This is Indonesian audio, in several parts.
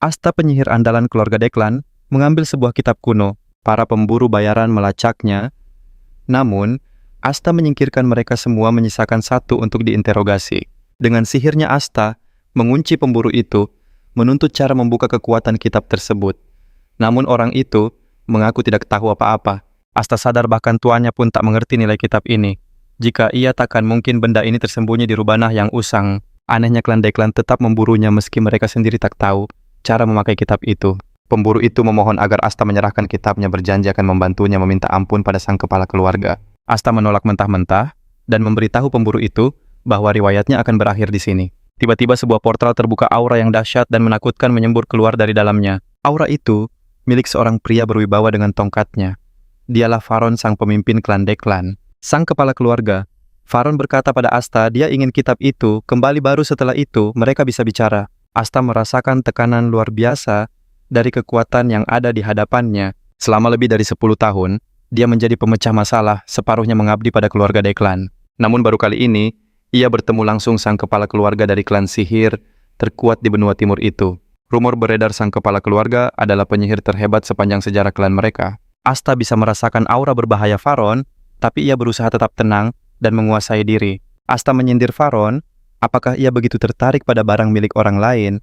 Asta penyihir andalan keluarga Deklan mengambil sebuah kitab kuno. Para pemburu bayaran melacaknya, namun Asta menyingkirkan mereka semua, menyisakan satu untuk diinterogasi. Dengan sihirnya Asta mengunci pemburu itu, menuntut cara membuka kekuatan kitab tersebut. Namun orang itu mengaku tidak tahu apa-apa. Asta sadar bahkan tuannya pun tak mengerti nilai kitab ini. Jika ia takkan mungkin benda ini tersembunyi di rubanah yang usang. Anehnya klan Deklan tetap memburunya meski mereka sendiri tak tahu cara memakai kitab itu. Pemburu itu memohon agar Asta menyerahkan kitabnya, berjanji akan membantunya meminta ampun pada sang kepala keluarga. Asta menolak mentah-mentah dan memberitahu pemburu itu bahwa riwayatnya akan berakhir di sini. Tiba-tiba sebuah portal terbuka, aura yang dahsyat dan menakutkan menyembur keluar dari dalamnya. Aura itu milik seorang pria berwibawa dengan tongkatnya. Dialah Faron, sang pemimpin klan Deklan. Sang kepala keluarga. Faron berkata pada Asta dia ingin kitab itu kembali, baru setelah itu mereka bisa bicara. Asta merasakan tekanan luar biasa dari kekuatan yang ada di hadapannya. Selama lebih dari 10 tahun, dia menjadi pemecah masalah, separuhnya mengabdi pada keluarga Deklan. Namun baru kali ini, ia bertemu langsung sang kepala keluarga dari klan sihir terkuat di benua timur itu. Rumor beredar sang kepala keluarga adalah penyihir terhebat sepanjang sejarah klan mereka. Asta bisa merasakan aura berbahaya Faron, tapi ia berusaha tetap tenang dan menguasai diri. Asta menyindir Faron, apakah ia begitu tertarik pada barang milik orang lain?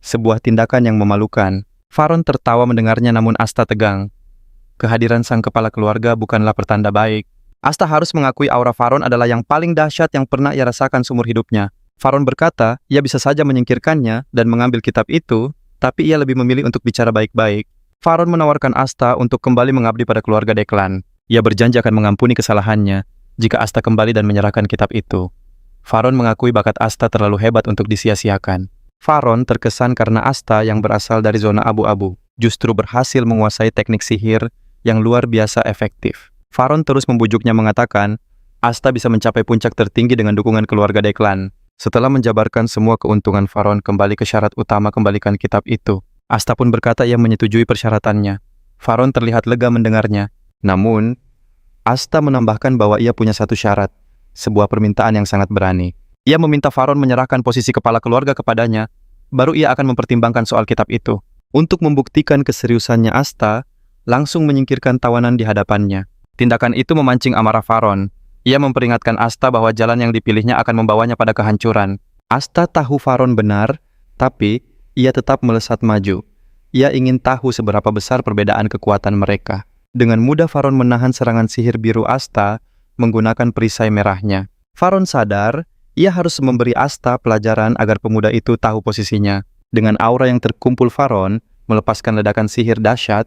Sebuah tindakan yang memalukan. Faron tertawa mendengarnya, namun Asta tegang. Kehadiran sang kepala keluarga bukanlah pertanda baik. Asta harus mengakui aura Faron adalah yang paling dahsyat yang pernah ia rasakan seumur hidupnya. Faron berkata, ia bisa saja menyingkirkannya dan mengambil kitab itu, tapi ia lebih memilih untuk bicara baik-baik. Faron menawarkan Asta untuk kembali mengabdi pada keluarga Deklan. Ia berjanji akan mengampuni kesalahannya jika Asta kembali dan menyerahkan kitab itu. Faron mengakui bakat Asta terlalu hebat untuk disia-siakan. Faron terkesan karena Asta yang berasal dari zona abu-abu justru berhasil menguasai teknik sihir yang luar biasa efektif. Faron terus membujuknya, mengatakan Asta bisa mencapai puncak tertinggi dengan dukungan keluarga Deklan. Setelah menjabarkan semua keuntungan, Faron kembali ke syarat utama, kembalikan kitab itu. Asta pun berkata ia menyetujui persyaratannya. Faron terlihat lega mendengarnya. Namun, Asta menambahkan bahwa ia punya satu syarat, sebuah permintaan yang sangat berani. Ia meminta Faron menyerahkan posisi kepala keluarga kepadanya, baru ia akan mempertimbangkan soal kitab itu. Untuk membuktikan keseriusannya, Asta langsung menyingkirkan tawanan di hadapannya. Tindakan itu memancing amarah Faron. Ia memperingatkan Asta bahwa jalan yang dipilihnya akan membawanya pada kehancuran. Asta tahu Faron benar, tapi ia tetap melesat maju. Ia ingin tahu seberapa besar perbedaan kekuatan mereka. Dengan mudah Faron menahan serangan sihir biru Asta menggunakan perisai merahnya. Faron sadar ia harus memberi Asta pelajaran agar pemuda itu tahu posisinya. Dengan aura yang terkumpul, Faron melepaskan ledakan sihir dahsyat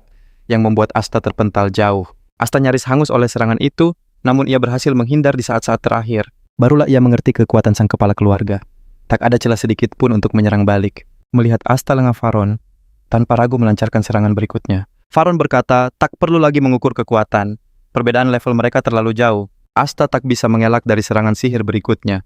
yang membuat Asta terpental jauh. Asta nyaris hangus oleh serangan itu, namun ia berhasil menghindar di saat-saat terakhir. Barulah ia mengerti kekuatan sang kepala keluarga. Tak ada celah sedikit pun untuk menyerang balik. Melihat Asta lengah, Faron tanpa ragu melancarkan serangan berikutnya. Faron berkata, tak perlu lagi mengukur kekuatan. Perbedaan level mereka terlalu jauh. Asta tak bisa mengelak dari serangan sihir berikutnya.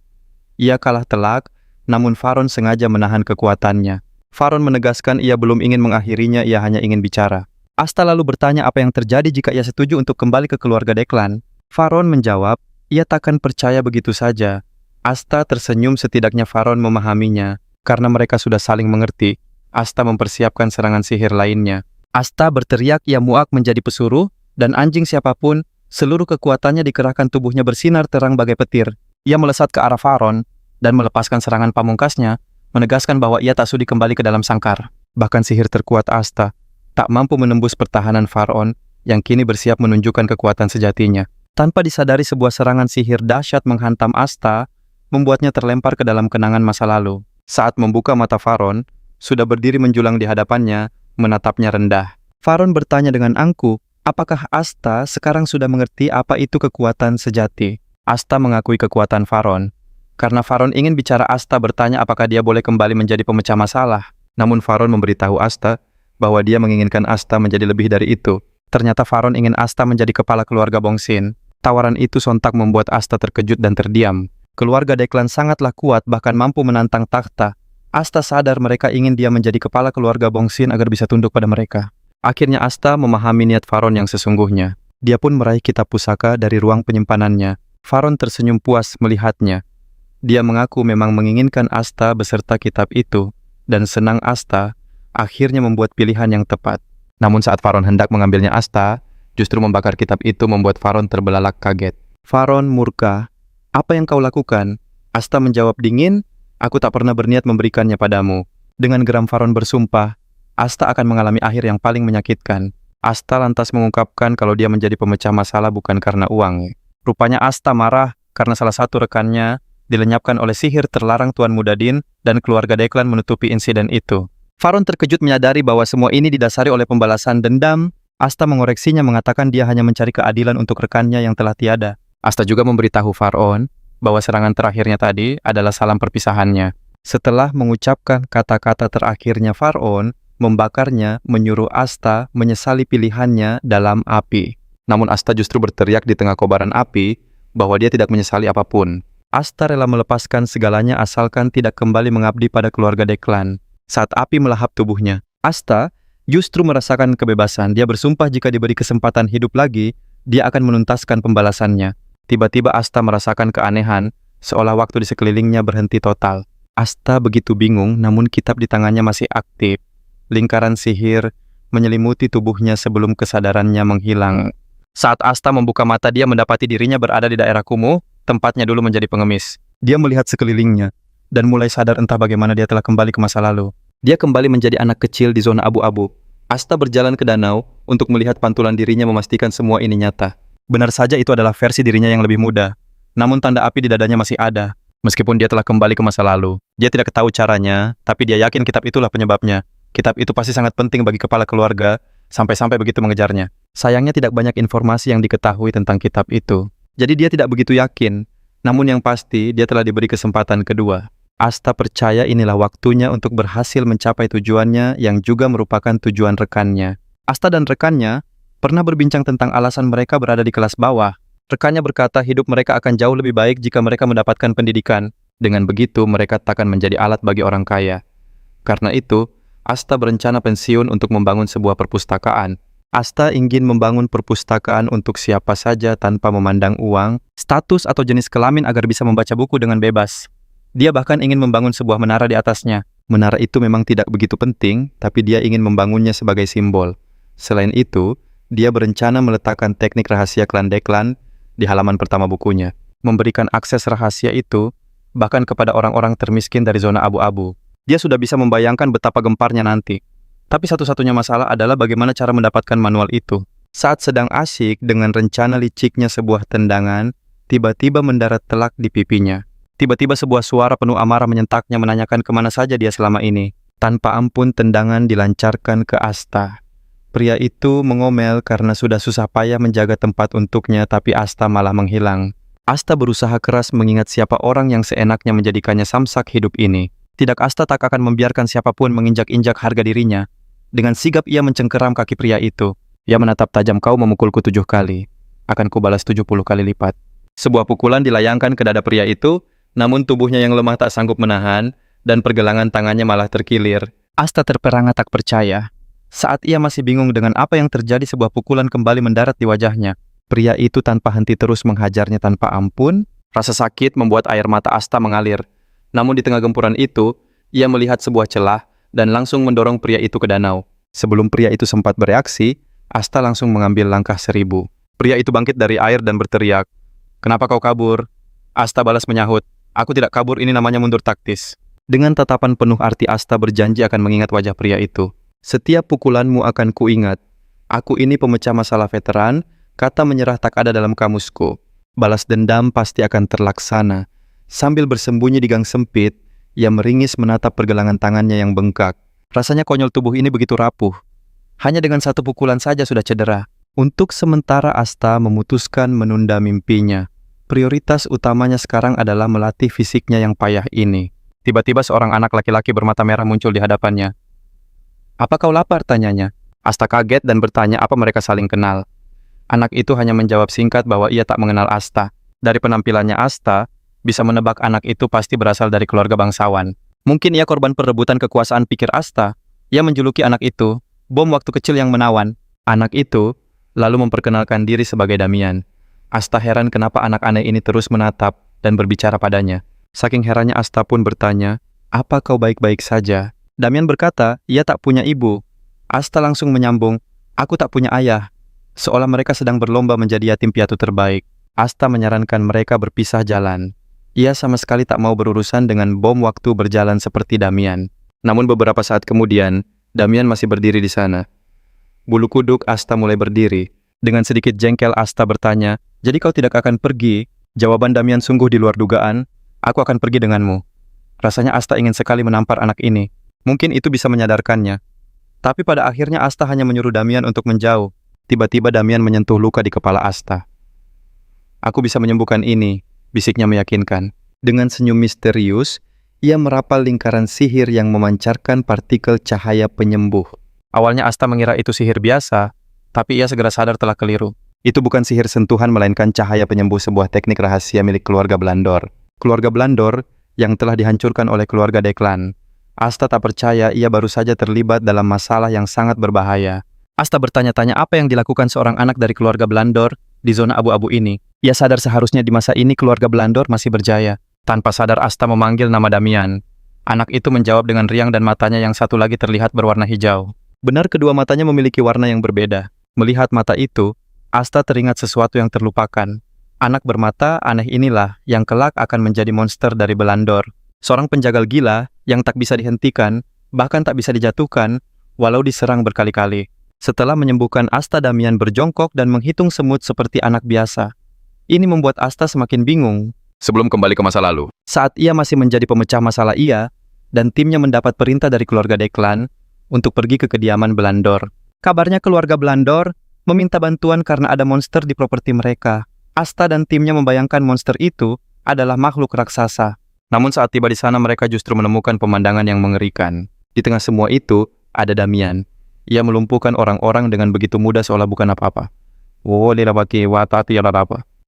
Ia kalah telak, namun Faron sengaja menahan kekuatannya. Faron menegaskan ia belum ingin mengakhirinya, ia hanya ingin bicara. Asta lalu bertanya apa yang terjadi jika ia setuju untuk kembali ke keluarga Deklan. Faron menjawab, ia takkan percaya begitu saja. Asta tersenyum, setidaknya Faron memahaminya. Karena mereka sudah saling mengerti, Asta mempersiapkan serangan sihir lainnya. Asta berteriak, ia muak menjadi pesuruh, dan anjing siapapun, seluruh kekuatannya dikerahkan, tubuhnya bersinar terang bagai petir. Ia melesat ke arah Faron dan melepaskan serangan pamungkasnya, menegaskan bahwa ia tak sudi kembali ke dalam sangkar. Bahkan sihir terkuat Asta tak mampu menembus pertahanan Faron yang kini bersiap menunjukkan kekuatan sejatinya. Tanpa disadari, sebuah serangan sihir dahsyat menghantam Asta, membuatnya terlempar ke dalam kenangan masa lalu. Saat membuka mata, Faron sudah berdiri menjulang di hadapannya, menatapnya rendah. Faron bertanya dengan angkuh, apakah Asta sekarang sudah mengerti apa itu kekuatan sejati? Asta mengakui kekuatan Faron. Karena Faron ingin bicara, Asta bertanya apakah dia boleh kembali menjadi pemecah masalah. Namun Faron memberitahu Asta bahwa dia menginginkan Asta menjadi lebih dari itu. Ternyata Faron ingin Asta menjadi kepala keluarga Bongsin. Tawaran itu sontak membuat Asta terkejut dan terdiam. Keluarga Deklan sangatlah kuat, bahkan mampu menantang takhta. Asta sadar mereka ingin dia menjadi kepala keluarga Bongsin agar bisa tunduk pada mereka. Akhirnya Asta memahami niat Faron yang sesungguhnya. Dia pun meraih kitab pusaka dari ruang penyimpanannya. Faron tersenyum puas melihatnya. Dia mengaku memang menginginkan Asta beserta kitab itu, dan senang Asta akhirnya membuat pilihan yang tepat. Namun saat Faron hendak mengambilnya Asta, justru membakar kitab itu membuat Faron terbelalak kaget. Faron murka. "Apa yang kau lakukan?" Asta menjawab dingin, "Aku tak pernah berniat memberikannya padamu." Dengan geram Faron bersumpah, Asta akan mengalami akhir yang paling menyakitkan. Asta lantas mengungkapkan kalau dia menjadi pemecah masalah bukan karena uang. Rupanya Asta marah karena salah satu rekannya dilenyapkan oleh sihir terlarang Tuan Mudadin dan keluarga Deklan menutupi insiden itu. Faron terkejut menyadari bahwa semua ini didasari oleh pembalasan dendam. Asta mengoreksinya mengatakan dia hanya mencari keadilan untuk rekannya yang telah tiada. Asta juga memberitahu Faron bahwa serangan terakhirnya tadi adalah salam perpisahannya. Setelah mengucapkan kata-kata terakhirnya Faron, membakarnya menyuruh Asta menyesali pilihannya dalam api. Namun Asta justru berteriak di tengah kobaran api bahwa dia tidak menyesali apapun. Asta rela melepaskan segalanya asalkan tidak kembali mengabdi pada keluarga Deklan. Saat api melahap tubuhnya, Asta justru merasakan kebebasan. Dia bersumpah jika diberi kesempatan hidup lagi, dia akan menuntaskan pembalasannya. Tiba-tiba Asta merasakan keanehan, seolah waktu di sekelilingnya berhenti total. Asta begitu bingung, namun kitab di tangannya masih aktif. Lingkaran sihir menyelimuti tubuhnya sebelum kesadarannya menghilang. Saat Asta membuka mata, dia mendapati dirinya berada di daerah kumuh, tempatnya dulu menjadi pengemis. Dia melihat sekelilingnya, dan mulai sadar entah bagaimana dia telah kembali ke masa lalu. Dia kembali menjadi anak kecil di zona abu-abu. Asta berjalan ke danau untuk melihat pantulan dirinya memastikan semua ini nyata. Benar saja itu adalah versi dirinya yang lebih muda. Namun tanda api di dadanya masih ada. Meskipun dia telah kembali ke masa lalu. Dia tidak tahu caranya, tapi dia yakin kitab itulah penyebabnya. Kitab itu pasti sangat penting bagi kepala keluarga, sampai-sampai begitu mengejarnya. Sayangnya tidak banyak informasi yang diketahui tentang kitab itu. Jadi dia tidak begitu yakin. Namun yang pasti, dia telah diberi kesempatan kedua. Asta percaya inilah waktunya untuk berhasil mencapai tujuannya yang juga merupakan tujuan rekannya. Asta dan rekannya pernah berbincang tentang alasan mereka berada di kelas bawah. Rekannya berkata hidup mereka akan jauh lebih baik jika mereka mendapatkan pendidikan. Dengan begitu, mereka takkan menjadi alat bagi orang kaya. Karena itu, Asta berencana pensiun untuk membangun sebuah perpustakaan. Asta ingin membangun perpustakaan untuk siapa saja tanpa memandang uang, status atau jenis kelamin agar bisa membaca buku dengan bebas. Dia bahkan ingin membangun sebuah menara di atasnya. Menara itu memang tidak begitu penting, tapi dia ingin membangunnya sebagai simbol. Selain itu, dia berencana meletakkan teknik rahasia klan Deklan di halaman pertama bukunya. Memberikan akses rahasia itu bahkan kepada orang-orang termiskin dari zona abu-abu. Dia sudah bisa membayangkan betapa gemparnya nanti. Tapi satu-satunya masalah adalah bagaimana cara mendapatkan manual itu. Saat sedang asyik dengan rencana liciknya sebuah tendangan, tiba-tiba mendarat telak di pipinya. Tiba-tiba sebuah suara penuh amarah menyentaknya menanyakan kemana saja dia selama ini. Tanpa ampun tendangan dilancarkan ke Asta. Pria itu mengomel karena sudah susah payah menjaga tempat untuknya, tapi Asta malah menghilang. Asta berusaha keras mengingat siapa orang yang seenaknya menjadikannya samsak hidup ini. Tidak, Asta tak akan membiarkan siapapun menginjak-injak harga dirinya. Dengan sigap ia mencengkeram kaki pria itu. Ia menatap tajam, "Kau memukulku 7 kali. Akan kubalas 70 kali lipat." Sebuah pukulan dilayangkan ke dada pria itu, namun tubuhnya yang lemah tak sanggup menahan, dan pergelangan tangannya malah terkilir. Asta terperangah tak percaya. Saat ia masih bingung dengan apa yang terjadi, sebuah pukulan kembali mendarat di wajahnya. Pria itu tanpa henti terus menghajarnya tanpa ampun. Rasa sakit membuat air mata Asta mengalir. Namun di tengah gempuran itu, ia melihat sebuah celah dan langsung mendorong pria itu ke danau. Sebelum pria itu sempat bereaksi, Asta langsung mengambil langkah 1000. Pria itu bangkit dari air dan berteriak, "Kenapa kau kabur?" Asta balas menyahut, "Aku tidak kabur, ini namanya mundur taktis." Dengan tatapan penuh arti, Asta berjanji akan mengingat wajah pria itu. "Setiap pukulanmu akan kuingat. Aku ini pemecah masalah veteran, kata menyerah tak ada dalam kamusku. Balas dendam pasti akan terlaksana." Sambil bersembunyi di gang sempit, ia meringis menatap pergelangan tangannya yang bengkak. Rasanya konyol tubuh ini begitu rapuh. Hanya dengan satu pukulan saja sudah cedera. Untuk sementara Asta memutuskan menunda mimpinya. Prioritas utamanya sekarang adalah melatih fisiknya yang payah ini. Tiba-tiba seorang anak laki-laki bermata merah muncul di hadapannya. "Apa kau lapar?" tanyanya. Asta kaget dan bertanya apa mereka saling kenal. Anak itu hanya menjawab singkat bahwa ia tak mengenal Asta. Dari penampilannya Asta, bisa menebak anak itu pasti berasal dari keluarga bangsawan. Mungkin ia korban perebutan kekuasaan, pikir Asta. Ia menjuluki anak itu bom waktu kecil yang menawan. Anak itu lalu memperkenalkan diri sebagai Damian. Asta heran kenapa anak aneh ini terus menatap dan berbicara padanya. Saking herannya Asta pun bertanya, "Apa kau baik-baik saja?" Damian berkata, ia tak punya ibu. Asta langsung menyambung, aku tak punya ayah. Seolah mereka sedang berlomba menjadi yatim piatu terbaik. Asta menyarankan mereka berpisah jalan. Ia sama sekali tak mau berurusan dengan bom waktu berjalan seperti Damian. Namun beberapa saat kemudian, Damian masih berdiri di sana. Bulu kuduk Asta mulai berdiri. Dengan sedikit jengkel Asta bertanya, jadi kau tidak akan pergi? Jawaban Damian sungguh di luar dugaan, aku akan pergi denganmu. Rasanya Asta ingin sekali menampar anak ini. Mungkin itu bisa menyadarkannya. Tapi pada akhirnya Asta hanya menyuruh Damian untuk menjauh. Tiba-tiba Damian menyentuh luka di kepala Asta. Aku bisa menyembuhkan ini, bisiknya meyakinkan. Dengan senyum misterius, ia merapal lingkaran sihir yang memancarkan partikel cahaya penyembuh. Awalnya Asta mengira itu sihir biasa, tapi ia segera sadar telah keliru. Itu bukan sihir sentuhan melainkan cahaya penyembuh, sebuah teknik rahasia milik keluarga Blandor. Keluarga Blandor yang telah dihancurkan oleh keluarga Declan. Asta tak percaya ia baru saja terlibat dalam masalah yang sangat berbahaya. Asta bertanya-tanya apa yang dilakukan seorang anak dari keluarga Blandor di zona abu-abu ini. Ia sadar seharusnya di masa ini keluarga Blandor masih berjaya. Tanpa sadar Asta memanggil nama Damian. Anak itu menjawab dengan riang dan matanya yang satu lagi terlihat berwarna hijau. Benar kedua matanya memiliki warna yang berbeda. Melihat mata itu, Asta teringat sesuatu yang terlupakan. Anak bermata aneh inilah yang kelak akan menjadi monster dari Blandor. Seorang penjagal gila yang tak bisa dihentikan, bahkan tak bisa dijatuhkan, walau diserang berkali-kali. Setelah menyembuhkan Asta, Damian berjongkok dan menghitung semut seperti anak biasa. Ini membuat Asta semakin bingung. Sebelum kembali ke masa lalu, Saat ia masih menjadi pemecah masalah dan timnya mendapat perintah dari keluarga Declan untuk pergi ke kediaman Blandor. Kabarnya keluarga Blandor meminta bantuan karena ada monster di properti mereka. Asta dan timnya membayangkan monster itu adalah makhluk raksasa. Namun saat tiba di sana mereka justru menemukan pemandangan yang mengerikan. Di tengah semua itu ada Damian. Ia melumpuhkan orang-orang dengan begitu mudah seolah bukan apa-apa.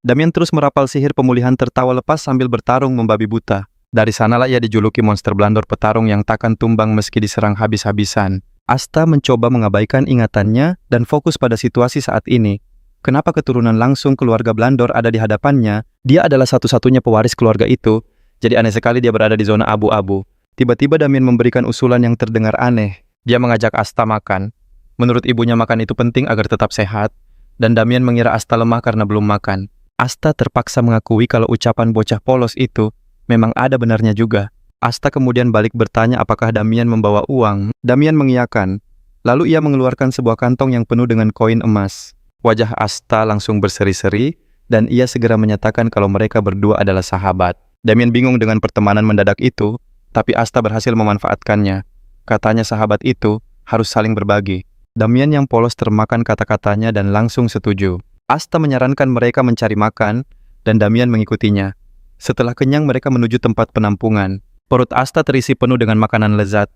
Damian terus merapal sihir pemulihan tertawa lepas sambil bertarung membabi buta. Dari sanalah ia dijuluki monster Blandor, petarung yang takkan tumbang meski diserang habis-habisan. Asta mencoba mengabaikan ingatannya dan fokus pada situasi saat ini. Kenapa keturunan langsung keluarga Blandor ada di hadapannya? Dia adalah satu-satunya pewaris keluarga itu. Jadi aneh sekali dia berada di zona abu-abu. Tiba-tiba Damian memberikan usulan yang terdengar aneh. Dia mengajak Asta makan. Menurut ibunya makan itu penting agar tetap sehat. Dan Damian mengira Asta lemah karena belum makan. Asta terpaksa mengakui kalau ucapan bocah polos itu memang ada benarnya juga. Asta kemudian balik bertanya apakah Damian membawa uang. Damian mengiyakan. Lalu ia mengeluarkan sebuah kantong yang penuh dengan koin emas. Wajah Asta langsung berseri-seri dan ia segera menyatakan kalau mereka berdua adalah sahabat. Damian bingung dengan pertemanan mendadak itu, tapi Asta berhasil memanfaatkannya. Katanya sahabat itu harus saling berbagi. Damian yang polos termakan kata-katanya dan langsung setuju. Asta menyarankan mereka mencari makan, dan Damian mengikutinya. Setelah kenyang mereka menuju tempat penampungan. Perut Asta terisi penuh dengan makanan lezat.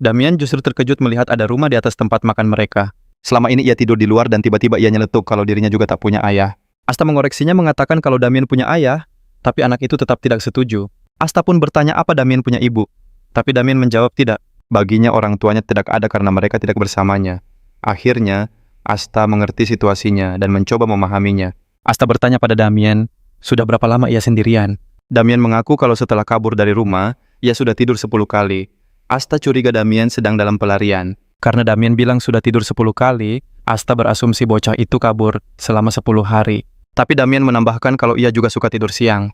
Damian justru terkejut melihat ada rumah di atas tempat makan mereka. Selama ini ia tidur di luar dan tiba-tiba ia nyeletuk kalau dirinya juga tak punya ayah. Asta mengoreksinya mengatakan kalau Damian punya ayah, tapi anak itu tetap tidak setuju. Asta pun bertanya apa Damian punya ibu. Tapi Damian menjawab tidak. Baginya orang tuanya tidak ada karena mereka tidak bersamanya. Akhirnya, Asta mengerti situasinya dan mencoba memahaminya. Asta bertanya pada Damian, sudah berapa lama ia sendirian? Damian mengaku kalau setelah kabur dari rumah, ia sudah tidur 10 kali. Asta curiga Damian sedang dalam pelarian. Karena Damian bilang sudah tidur 10 kali, Asta berasumsi bocah itu kabur selama 10 hari. Tapi Damian menambahkan kalau ia juga suka tidur siang.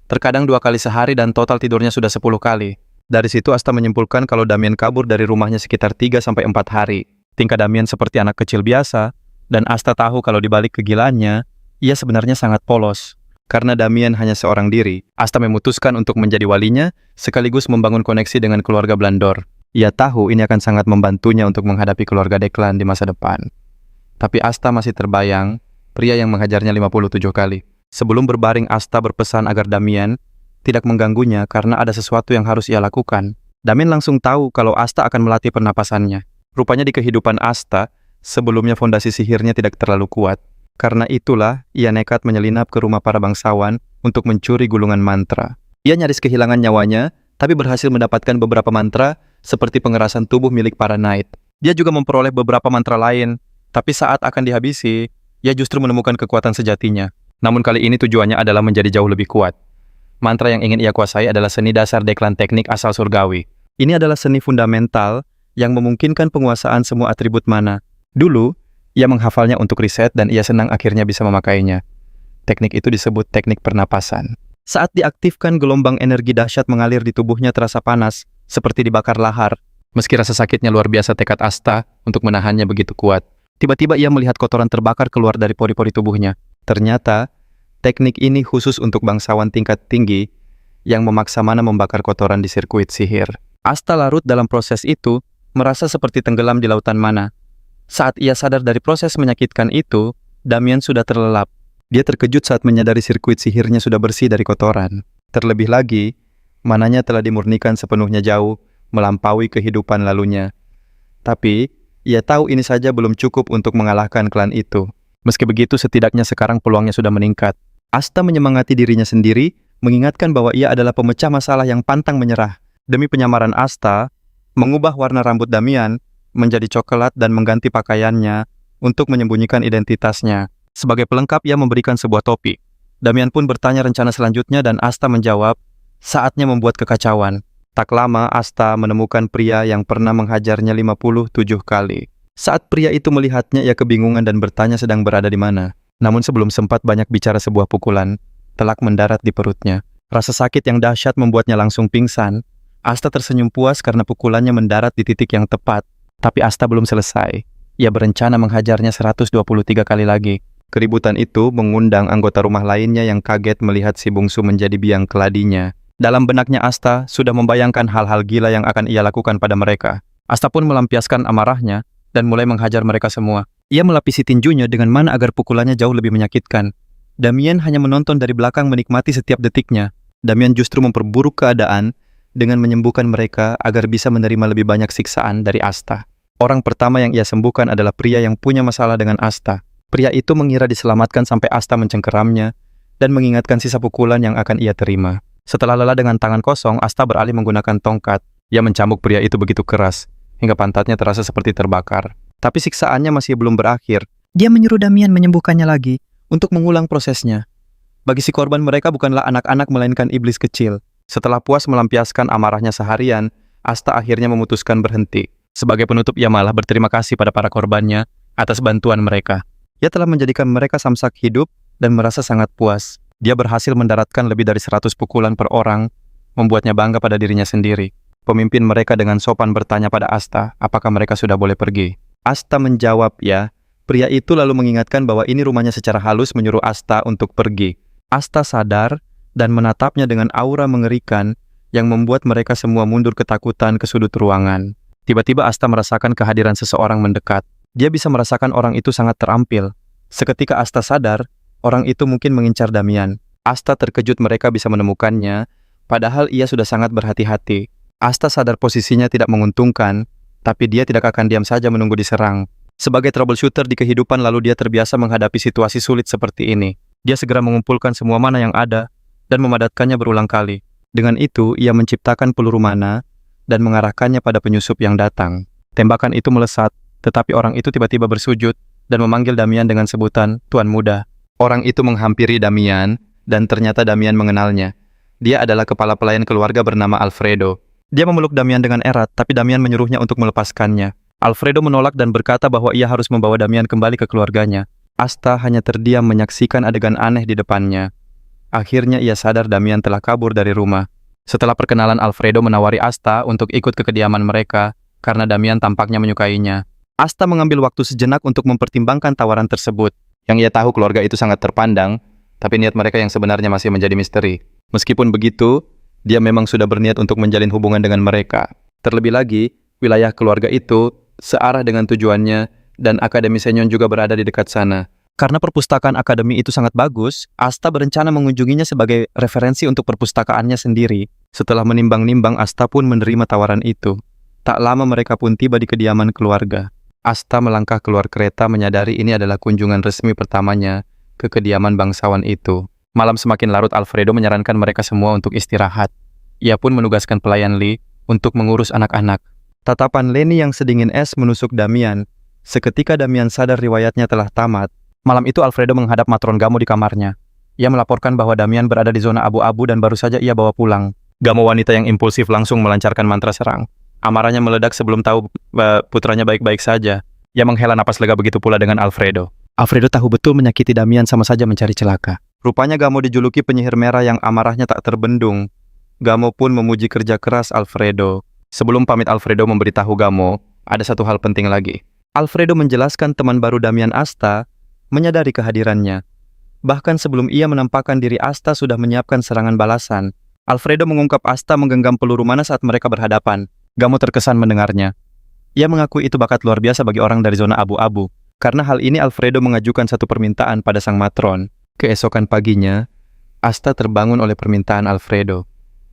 Terkadang 2 kali sehari dan total tidurnya sudah 10 kali. Dari situ Asta menyimpulkan kalau Damian kabur dari rumahnya sekitar 3-4 hari. Tingkah Damian seperti anak kecil biasa, dan Asta tahu kalau di balik kegilaannya, ia sebenarnya sangat polos. Karena Damian hanya seorang diri, Asta memutuskan untuk menjadi walinya, sekaligus membangun koneksi dengan keluarga Blandor. Ia tahu ini akan sangat membantunya untuk menghadapi keluarga Declan di masa depan. Tapi Asta masih terbayang, pria yang menghajarnya 57 kali. Sebelum berbaring, Asta berpesan agar Damian tidak mengganggunya karena ada sesuatu yang harus ia lakukan. Damian langsung tahu kalau Asta akan melatih pernapasannya. Rupanya di kehidupan Asta, sebelumnya fondasi sihirnya tidak terlalu kuat. Karena itulah, ia nekat menyelinap ke rumah para bangsawan untuk mencuri gulungan mantra. Ia nyaris kehilangan nyawanya, tapi berhasil mendapatkan beberapa mantra seperti pengerasan tubuh milik para knight. Dia juga memperoleh beberapa mantra lain, tapi saat akan dihabisi, ia justru menemukan kekuatan sejatinya. Namun kali ini tujuannya adalah menjadi jauh lebih kuat. Mantra yang ingin ia kuasai adalah seni dasar Declan, teknik asal surgawi. Ini adalah seni fundamental yang memungkinkan penguasaan semua atribut mana. Dulu, ia menghafalnya untuk riset dan ia senang akhirnya bisa memakainya. Teknik itu disebut teknik pernapasan. Saat diaktifkan, gelombang energi dahsyat mengalir di tubuhnya terasa panas, seperti dibakar lahar. Meski rasa sakitnya luar biasa, tekad Asta untuk menahannya begitu kuat. Tiba-tiba ia melihat kotoran terbakar keluar dari pori-pori tubuhnya. Ternyata, teknik ini khusus untuk bangsawan tingkat tinggi yang memaksa mana membakar kotoran di sirkuit sihir. Asta larut dalam proses itu, merasa seperti tenggelam di lautan mana. Saat ia sadar dari proses menyakitkan itu, Damian sudah terlelap. Dia terkejut saat menyadari sirkuit sihirnya sudah bersih dari kotoran. Terlebih lagi, mananya telah dimurnikan sepenuhnya jauh, melampaui kehidupan lalunya. Tapi, ia tahu ini saja belum cukup untuk mengalahkan klan itu. Meski begitu, setidaknya sekarang peluangnya sudah meningkat. Asta menyemangati dirinya sendiri, mengingatkan bahwa ia adalah pemecah masalah yang pantang menyerah. Demi penyamaran Asta, mengubah warna rambut Damian menjadi coklat dan mengganti pakaiannya untuk menyembunyikan identitasnya. Sebagai pelengkap, ia memberikan sebuah topi. Damian pun bertanya rencana selanjutnya dan Asta menjawab, saatnya membuat kekacauan. Tak lama, Asta menemukan pria yang pernah menghajarnya 57 kali. Saat pria itu melihatnya, ia kebingungan dan bertanya sedang berada di mana. Namun sebelum sempat banyak bicara, sebuah pukulan telak mendarat di perutnya. Rasa sakit yang dahsyat membuatnya langsung pingsan. Asta tersenyum puas karena pukulannya mendarat di titik yang tepat. Tapi Asta belum selesai. Ia berencana menghajarnya 123 kali lagi. Keributan itu mengundang anggota rumah lainnya yang kaget melihat si bungsu menjadi biang keladinya. Dalam benaknya Asta sudah membayangkan hal-hal gila yang akan ia lakukan pada mereka. Asta pun melampiaskan amarahnya dan mulai menghajar mereka semua. Ia melapisi tinjunya dengan mana agar pukulannya jauh lebih menyakitkan. Damian hanya menonton dari belakang menikmati setiap detiknya. Damian justru memperburuk keadaan dengan menyembuhkan mereka agar bisa menerima lebih banyak siksaan dari Asta. Orang pertama yang ia sembuhkan adalah pria yang punya masalah dengan Asta. Pria itu mengira diselamatkan sampai Asta mencengkeramnya dan mengingatkan sisa pukulan yang akan ia terima. Setelah lelah dengan tangan kosong, Asta beralih menggunakan tongkat. Ia mencambuk pria itu begitu keras, hingga pantatnya terasa seperti terbakar. Tapi siksaannya masih belum berakhir. Dia menyuruh Damian menyembuhkannya lagi untuk mengulang prosesnya. Bagi si korban, mereka bukanlah anak-anak melainkan iblis kecil. Setelah puas melampiaskan amarahnya seharian, Asta akhirnya memutuskan berhenti. Sebagai penutup, ia malah berterima kasih pada para korbannya atas bantuan mereka. Ia telah menjadikan mereka samsak hidup dan merasa sangat puas. Dia berhasil mendaratkan lebih dari 100 pukulan per orang, membuatnya bangga pada dirinya sendiri. Pemimpin mereka dengan sopan bertanya pada Asta, apakah mereka sudah boleh pergi. Asta menjawab ya. Pria itu lalu mengingatkan bahwa ini rumahnya secara halus menyuruh Asta untuk pergi. Asta sadar dan menatapnya dengan aura mengerikan yang membuat mereka semua mundur ketakutan ke sudut ruangan. Tiba-tiba Asta merasakan kehadiran seseorang mendekat. Dia bisa merasakan orang itu sangat terampil. Seketika Asta sadar, orang itu mungkin mengincar Damian. Asta terkejut mereka bisa menemukannya, padahal ia sudah sangat berhati-hati. Asta sadar posisinya tidak menguntungkan, tapi dia tidak akan diam saja menunggu diserang. Sebagai troubleshooter di kehidupan, lalu dia terbiasa menghadapi situasi sulit seperti ini. Dia segera mengumpulkan semua mana yang ada dan memadatkannya berulang kali. Dengan itu, ia menciptakan peluru mana dan mengarahkannya pada penyusup yang datang. Tembakan itu melesat, tetapi orang itu tiba-tiba bersujud dan memanggil Damian dengan sebutan Tuan Muda. Orang itu menghampiri Damian, dan ternyata Damian mengenalnya. Dia adalah kepala pelayan keluarga bernama Alfredo. Dia memeluk Damian dengan erat, tapi Damian menyuruhnya untuk melepaskannya. Alfredo menolak dan berkata bahwa ia harus membawa Damian kembali ke keluarganya. Asta hanya terdiam menyaksikan adegan aneh di depannya. Akhirnya ia sadar Damian telah kabur dari rumah. Setelah perkenalan, Alfredo menawari Asta untuk ikut ke kediaman mereka karena Damian tampaknya menyukainya. Asta mengambil waktu sejenak untuk mempertimbangkan tawaran tersebut. Yang ia tahu keluarga itu sangat terpandang, tapi niat mereka yang sebenarnya masih menjadi misteri. Meskipun begitu, dia memang sudah berniat untuk menjalin hubungan dengan mereka. Terlebih lagi, wilayah keluarga itu searah dengan tujuannya dan Akademi Senyon juga berada di dekat sana. Karena perpustakaan akademi itu sangat bagus, Asta berencana mengunjunginya sebagai referensi untuk perpustakaannya sendiri. Setelah menimbang-nimbang, Asta pun menerima tawaran itu. Tak lama mereka pun tiba di kediaman keluarga. Asta melangkah keluar kereta menyadari ini adalah kunjungan resmi pertamanya ke kediaman bangsawan itu. Malam semakin larut, Alfredo menyarankan mereka semua untuk istirahat. Ia pun menugaskan pelayan Lee untuk mengurus anak-anak. Tatapan Leni yang sedingin es menusuk Damian. Seketika Damian sadar riwayatnya telah tamat. Malam itu Alfredo menghadap matron Gamo di kamarnya. Ia melaporkan bahwa Damian berada di zona abu-abu dan baru saja ia bawa pulang. Gamo wanita yang impulsif langsung melancarkan mantra serang. Amarahnya meledak sebelum tahu putranya baik-baik saja. Ia menghela napas lega, begitu pula dengan Alfredo. Alfredo tahu betul menyakiti Damian sama saja mencari celaka. Rupanya Gamo dijuluki penyihir merah yang amarahnya tak terbendung. Gamo pun memuji kerja keras Alfredo. Sebelum pamit, Alfredo memberitahu Gamo ada satu hal penting lagi. Alfredo menjelaskan teman baru Damian, Asta, menyadari kehadirannya. Bahkan sebelum ia menampakkan diri, Asta sudah menyiapkan serangan balasan. Alfredo mengungkap Asta menggenggam peluru mana saat mereka berhadapan. Gamo terkesan mendengarnya. Ia mengakui itu bakat luar biasa bagi orang dari zona abu-abu. Karena hal ini, Alfredo mengajukan satu permintaan pada sang matron. Keesokan paginya, Asta terbangun oleh permintaan Alfredo.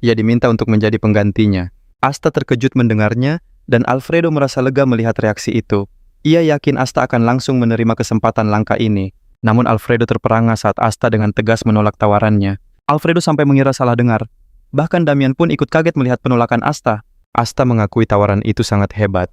Ia diminta untuk menjadi penggantinya. Asta terkejut mendengarnya, dan Alfredo merasa lega melihat reaksi itu. Ia yakin Asta akan langsung menerima kesempatan langka ini. Namun Alfredo terperangah saat Asta dengan tegas menolak tawarannya. Alfredo sampai mengira salah dengar. Bahkan Damian pun ikut kaget melihat penolakan Asta. Asta mengakui tawaran itu sangat hebat.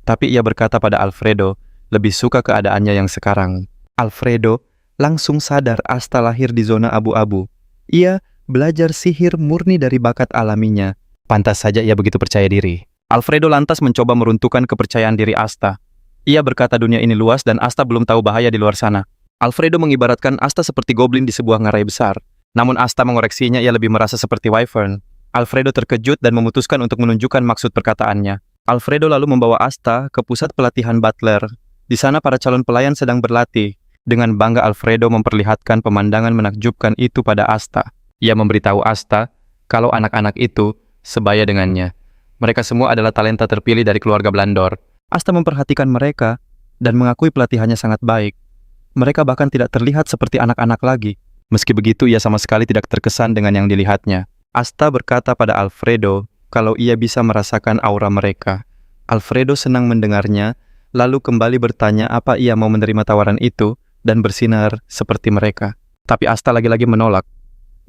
Tapi ia berkata pada Alfredo, lebih suka keadaannya yang sekarang. Alfredo langsung sadar Asta lahir di zona abu-abu. Ia belajar sihir murni dari bakat alaminya. Pantas saja ia begitu percaya diri. Alfredo lantas mencoba meruntuhkan kepercayaan diri Asta. Ia berkata dunia ini luas dan Asta belum tahu bahaya di luar sana. Alfredo mengibaratkan Asta seperti goblin di sebuah ngarai besar. Namun Asta mengoreksinya, ia lebih merasa seperti wyvern. Alfredo terkejut dan memutuskan untuk menunjukkan maksud perkataannya. Alfredo lalu membawa Asta ke pusat pelatihan butler. Di sana para calon pelayan sedang berlatih. Dengan bangga Alfredo memperlihatkan pemandangan menakjubkan itu pada Asta. Ia memberitahu Asta kalau anak-anak itu sebaya dengannya. Mereka semua adalah talenta terpilih dari keluarga Blandor. Asta memperhatikan mereka dan mengakui pelatihannya sangat baik. Mereka bahkan tidak terlihat seperti anak-anak lagi. Meski begitu, ia sama sekali tidak terkesan dengan yang dilihatnya. Asta berkata pada Alfredo kalau ia bisa merasakan aura mereka. Alfredo senang mendengarnya, lalu kembali bertanya apa ia mau menerima tawaran itu dan bersinar seperti mereka. Tapi Asta lagi-lagi menolak.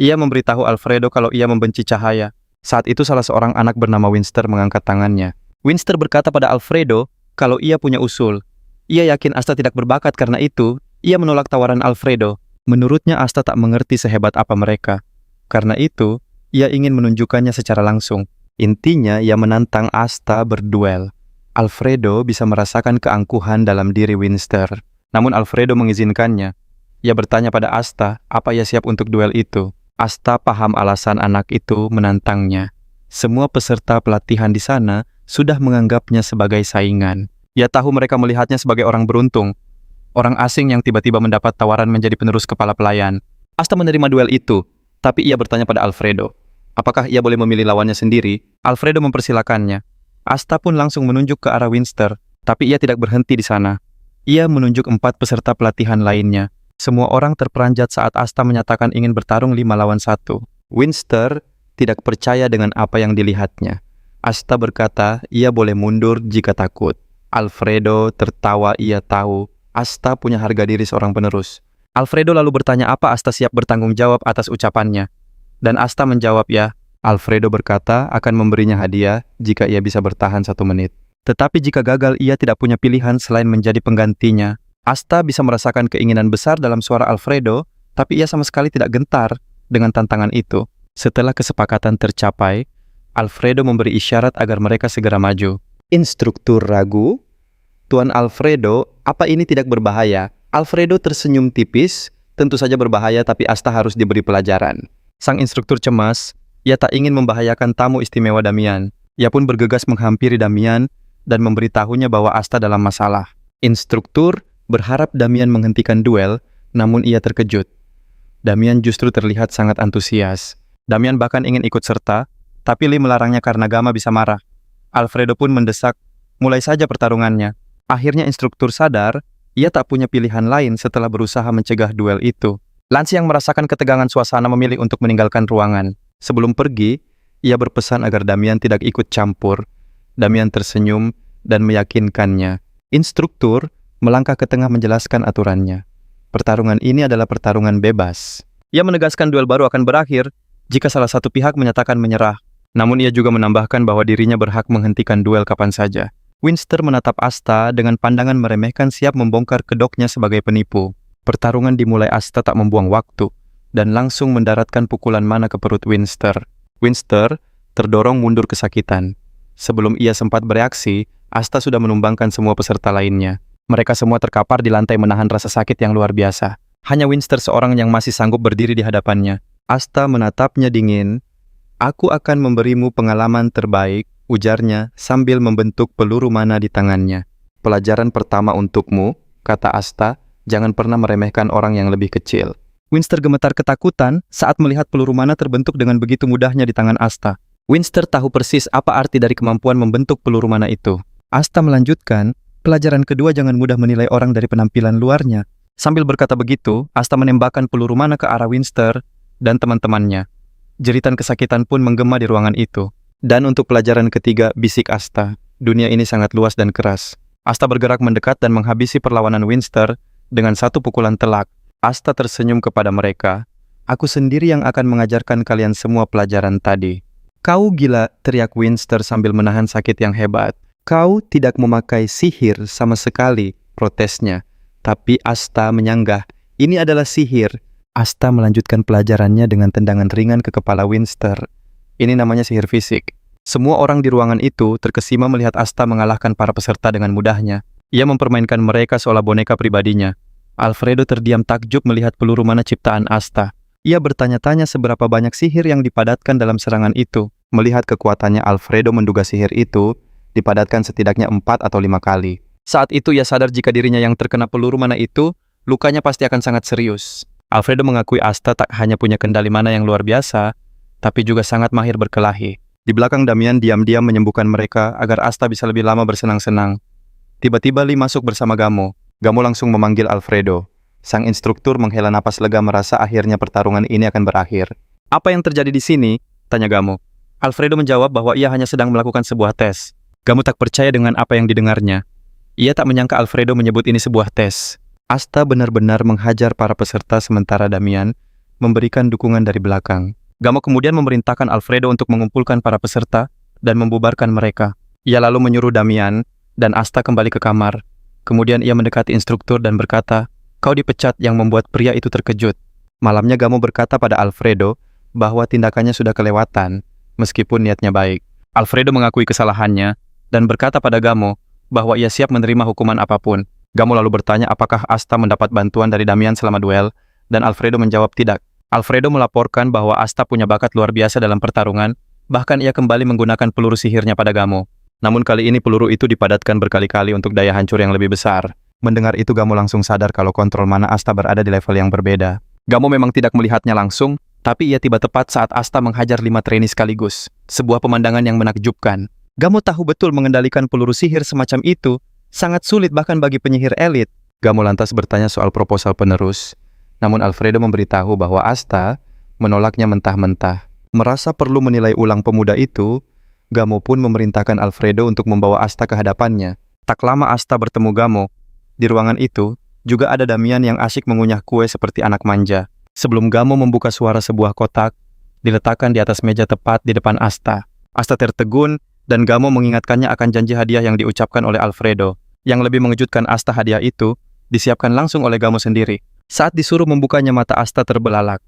Ia memberitahu Alfredo kalau ia membenci cahaya. Saat itu salah seorang anak bernama Winster mengangkat tangannya. Winster berkata pada Alfredo kalau ia punya usul. Ia yakin Asta tidak berbakat, karena itu ia menolak tawaran Alfredo. Menurutnya Asta tak mengerti sehebat apa mereka. Karena itu, ia ingin menunjukkannya secara langsung. Intinya, ia menantang Asta berduel. Alfredo bisa merasakan keangkuhan dalam diri Winster. Namun Alfredo mengizinkannya. Ia bertanya pada Asta apa ia siap untuk duel itu. Asta paham alasan anak itu menantangnya. Semua peserta pelatihan di sana sudah menganggapnya sebagai saingan. Ia tahu mereka melihatnya sebagai orang beruntung. Orang asing yang tiba-tiba mendapat tawaran menjadi penerus kepala pelayan. Asta menerima duel itu, tapi ia bertanya pada Alfredo, apakah ia boleh memilih lawannya sendiri? Alfredo mempersilakannya. Asta pun langsung menunjuk ke arah Winster, tapi ia tidak berhenti di sana. Ia menunjuk 4 peserta pelatihan lainnya. Semua orang terperanjat saat Asta menyatakan ingin bertarung 5 lawan 1. Winster tidak percaya dengan apa yang dilihatnya. Asta berkata ia boleh mundur jika takut. Alfredo tertawa, ia tahu Asta punya harga diri seorang penerus. Alfredo lalu bertanya apa Asta siap bertanggung jawab atas ucapannya. Dan Asta menjawab ya. Alfredo berkata akan memberinya hadiah jika ia bisa bertahan 1 menit. Tetapi jika gagal, ia tidak punya pilihan selain menjadi penggantinya. Asta bisa merasakan keinginan besar dalam suara Alfredo, tapi ia sama sekali tidak gentar dengan tantangan itu. Setelah kesepakatan tercapai, Alfredo memberi isyarat agar mereka segera maju. Instruktur ragu, Tuan Alfredo, apa ini tidak berbahaya? Alfredo tersenyum tipis, tentu saja berbahaya, tapi Asta harus diberi pelajaran. Sang instruktur cemas, ia tak ingin membahayakan tamu istimewa Damian. Ia pun bergegas menghampiri Damian dan memberitahunya bahwa Asta dalam masalah. Instruktur berharap Damian menghentikan duel, namun ia terkejut. Damian justru terlihat sangat antusias. Damian bahkan ingin ikut serta, tapi Lee melarangnya karena Gama bisa marah. Alfredo pun mendesak, mulai saja pertarungannya. Akhirnya instruktur sadar, ia tak punya pilihan lain setelah berusaha mencegah duel itu. Lance yang merasakan ketegangan suasana memilih untuk meninggalkan ruangan. Sebelum pergi, ia berpesan agar Damian tidak ikut campur. Damian tersenyum dan meyakinkannya. Instruktur melangkah ke tengah menjelaskan aturannya. Pertarungan ini adalah pertarungan bebas. Ia menegaskan duel baru akan berakhir jika salah satu pihak menyatakan menyerah. Namun ia juga menambahkan bahwa dirinya berhak menghentikan duel kapan saja. Winster menatap Asta dengan pandangan meremehkan, siap membongkar kedoknya sebagai penipu. Pertarungan dimulai. Asta tak membuang waktu dan langsung mendaratkan pukulan mana ke perut Winster. Winster terdorong mundur kesakitan. Sebelum ia sempat bereaksi, Asta sudah menumbangkan semua peserta lainnya. Mereka semua terkapar di lantai menahan rasa sakit yang luar biasa. Hanya Winster seorang yang masih sanggup berdiri di hadapannya. Asta menatapnya dingin. "Aku akan memberimu pengalaman terbaik," ujarnya sambil membentuk peluru mana di tangannya. "Pelajaran pertama untukmu," kata Asta, "jangan pernah meremehkan orang yang lebih kecil." Winster gemetar ketakutan saat melihat peluru mana terbentuk dengan begitu mudahnya di tangan Asta. Winster tahu persis apa arti dari kemampuan membentuk peluru mana itu. Asta melanjutkan, "Pelajaran kedua, jangan mudah menilai orang dari penampilan luarnya." Sambil berkata begitu, Asta menembakkan peluru mana ke arah Winster dan teman-temannya. Jeritan kesakitan pun menggema di ruangan itu. "Dan untuk pelajaran ketiga," bisik Asta, "dunia ini sangat luas dan keras." Asta bergerak mendekat dan menghabisi perlawanan Winster dengan satu pukulan telak. Asta tersenyum kepada mereka. "Aku sendiri yang akan mengajarkan kalian semua pelajaran tadi." "Kau gila," teriak Winster sambil menahan sakit yang hebat. "Kau tidak memakai sihir sama sekali," protesnya. Tapi Asta menyanggah, "Ini adalah sihir." Asta melanjutkan pelajarannya dengan tendangan ringan ke kepala Winster. "Ini namanya sihir fisik." Semua orang di ruangan itu terkesima melihat Asta mengalahkan para peserta dengan mudahnya. Ia mempermainkan mereka seolah boneka pribadinya. Alfredo terdiam takjub melihat peluru mana ciptaan Asta. Ia bertanya-tanya seberapa banyak sihir yang dipadatkan dalam serangan itu. Melihat kekuatannya, Alfredo menduga sihir itu dipadatkan setidaknya 4 atau 5 kali. Saat itu ia sadar jika dirinya yang terkena peluru mana itu, lukanya pasti akan sangat serius. Alfredo mengakui Asta tak hanya punya kendali mana yang luar biasa, tapi juga sangat mahir berkelahi. Di belakang Damian diam-diam menyembuhkan mereka agar Asta bisa lebih lama bersenang-senang. Tiba-tiba Lee masuk bersama Gamo. Gamo langsung memanggil Alfredo. Sang instruktur menghela napas lega merasa akhirnya pertarungan ini akan berakhir. "Apa yang terjadi di sini?" tanya Gamo. Alfredo menjawab bahwa ia hanya sedang melakukan sebuah tes. Gamo tak percaya dengan apa yang didengarnya. Ia tak menyangka Alfredo menyebut ini sebuah tes. Asta benar-benar menghajar para peserta sementara Damian memberikan dukungan dari belakang. Gamo kemudian memerintahkan Alfredo untuk mengumpulkan para peserta dan membubarkan mereka. Ia lalu menyuruh Damian dan Asta kembali ke kamar. Kemudian ia mendekati instruktur dan berkata, "Kau dipecat," yang membuat pria itu terkejut. Malamnya Gamo berkata pada Alfredo bahwa tindakannya sudah kelewatan, meskipun niatnya baik. Alfredo mengakui kesalahannya dan berkata pada Gamo bahwa ia siap menerima hukuman apapun. Gamo lalu bertanya apakah Asta mendapat bantuan dari Damian selama duel, dan Alfredo menjawab tidak. Alfredo melaporkan bahwa Asta punya bakat luar biasa dalam pertarungan, bahkan ia kembali menggunakan peluru sihirnya pada Gamo. Namun kali ini peluru itu dipadatkan berkali-kali untuk daya hancur yang lebih besar. Mendengar itu Gamo langsung sadar kalau kontrol mana Asta berada di level yang berbeda. Gamo memang tidak melihatnya langsung, tapi ia tiba tepat saat Asta menghajar 5 trainee sekaligus. Sebuah pemandangan yang menakjubkan. Gamo tahu betul mengendalikan peluru sihir semacam itu sangat sulit bahkan bagi penyihir elit. Gamo lantas bertanya soal proposal penerus. Namun Alfredo memberitahu bahwa Asta menolaknya mentah-mentah. Merasa perlu menilai ulang pemuda itu, Gamo pun memerintahkan Alfredo untuk membawa Asta ke hadapannya. Tak lama Asta bertemu Gamo. Di ruangan itu, juga ada Damian yang asyik mengunyah kue seperti anak manja. Sebelum Gamo membuka suara sebuah kotak, diletakkan di atas meja tepat di depan Asta. Asta tertegun, dan Gamo mengingatkannya akan janji hadiah yang diucapkan oleh Alfredo. Yang lebih mengejutkan Asta, hadiah itu disiapkan langsung oleh Gamo sendiri. Saat disuruh membukanya, mata Asta terbelalak.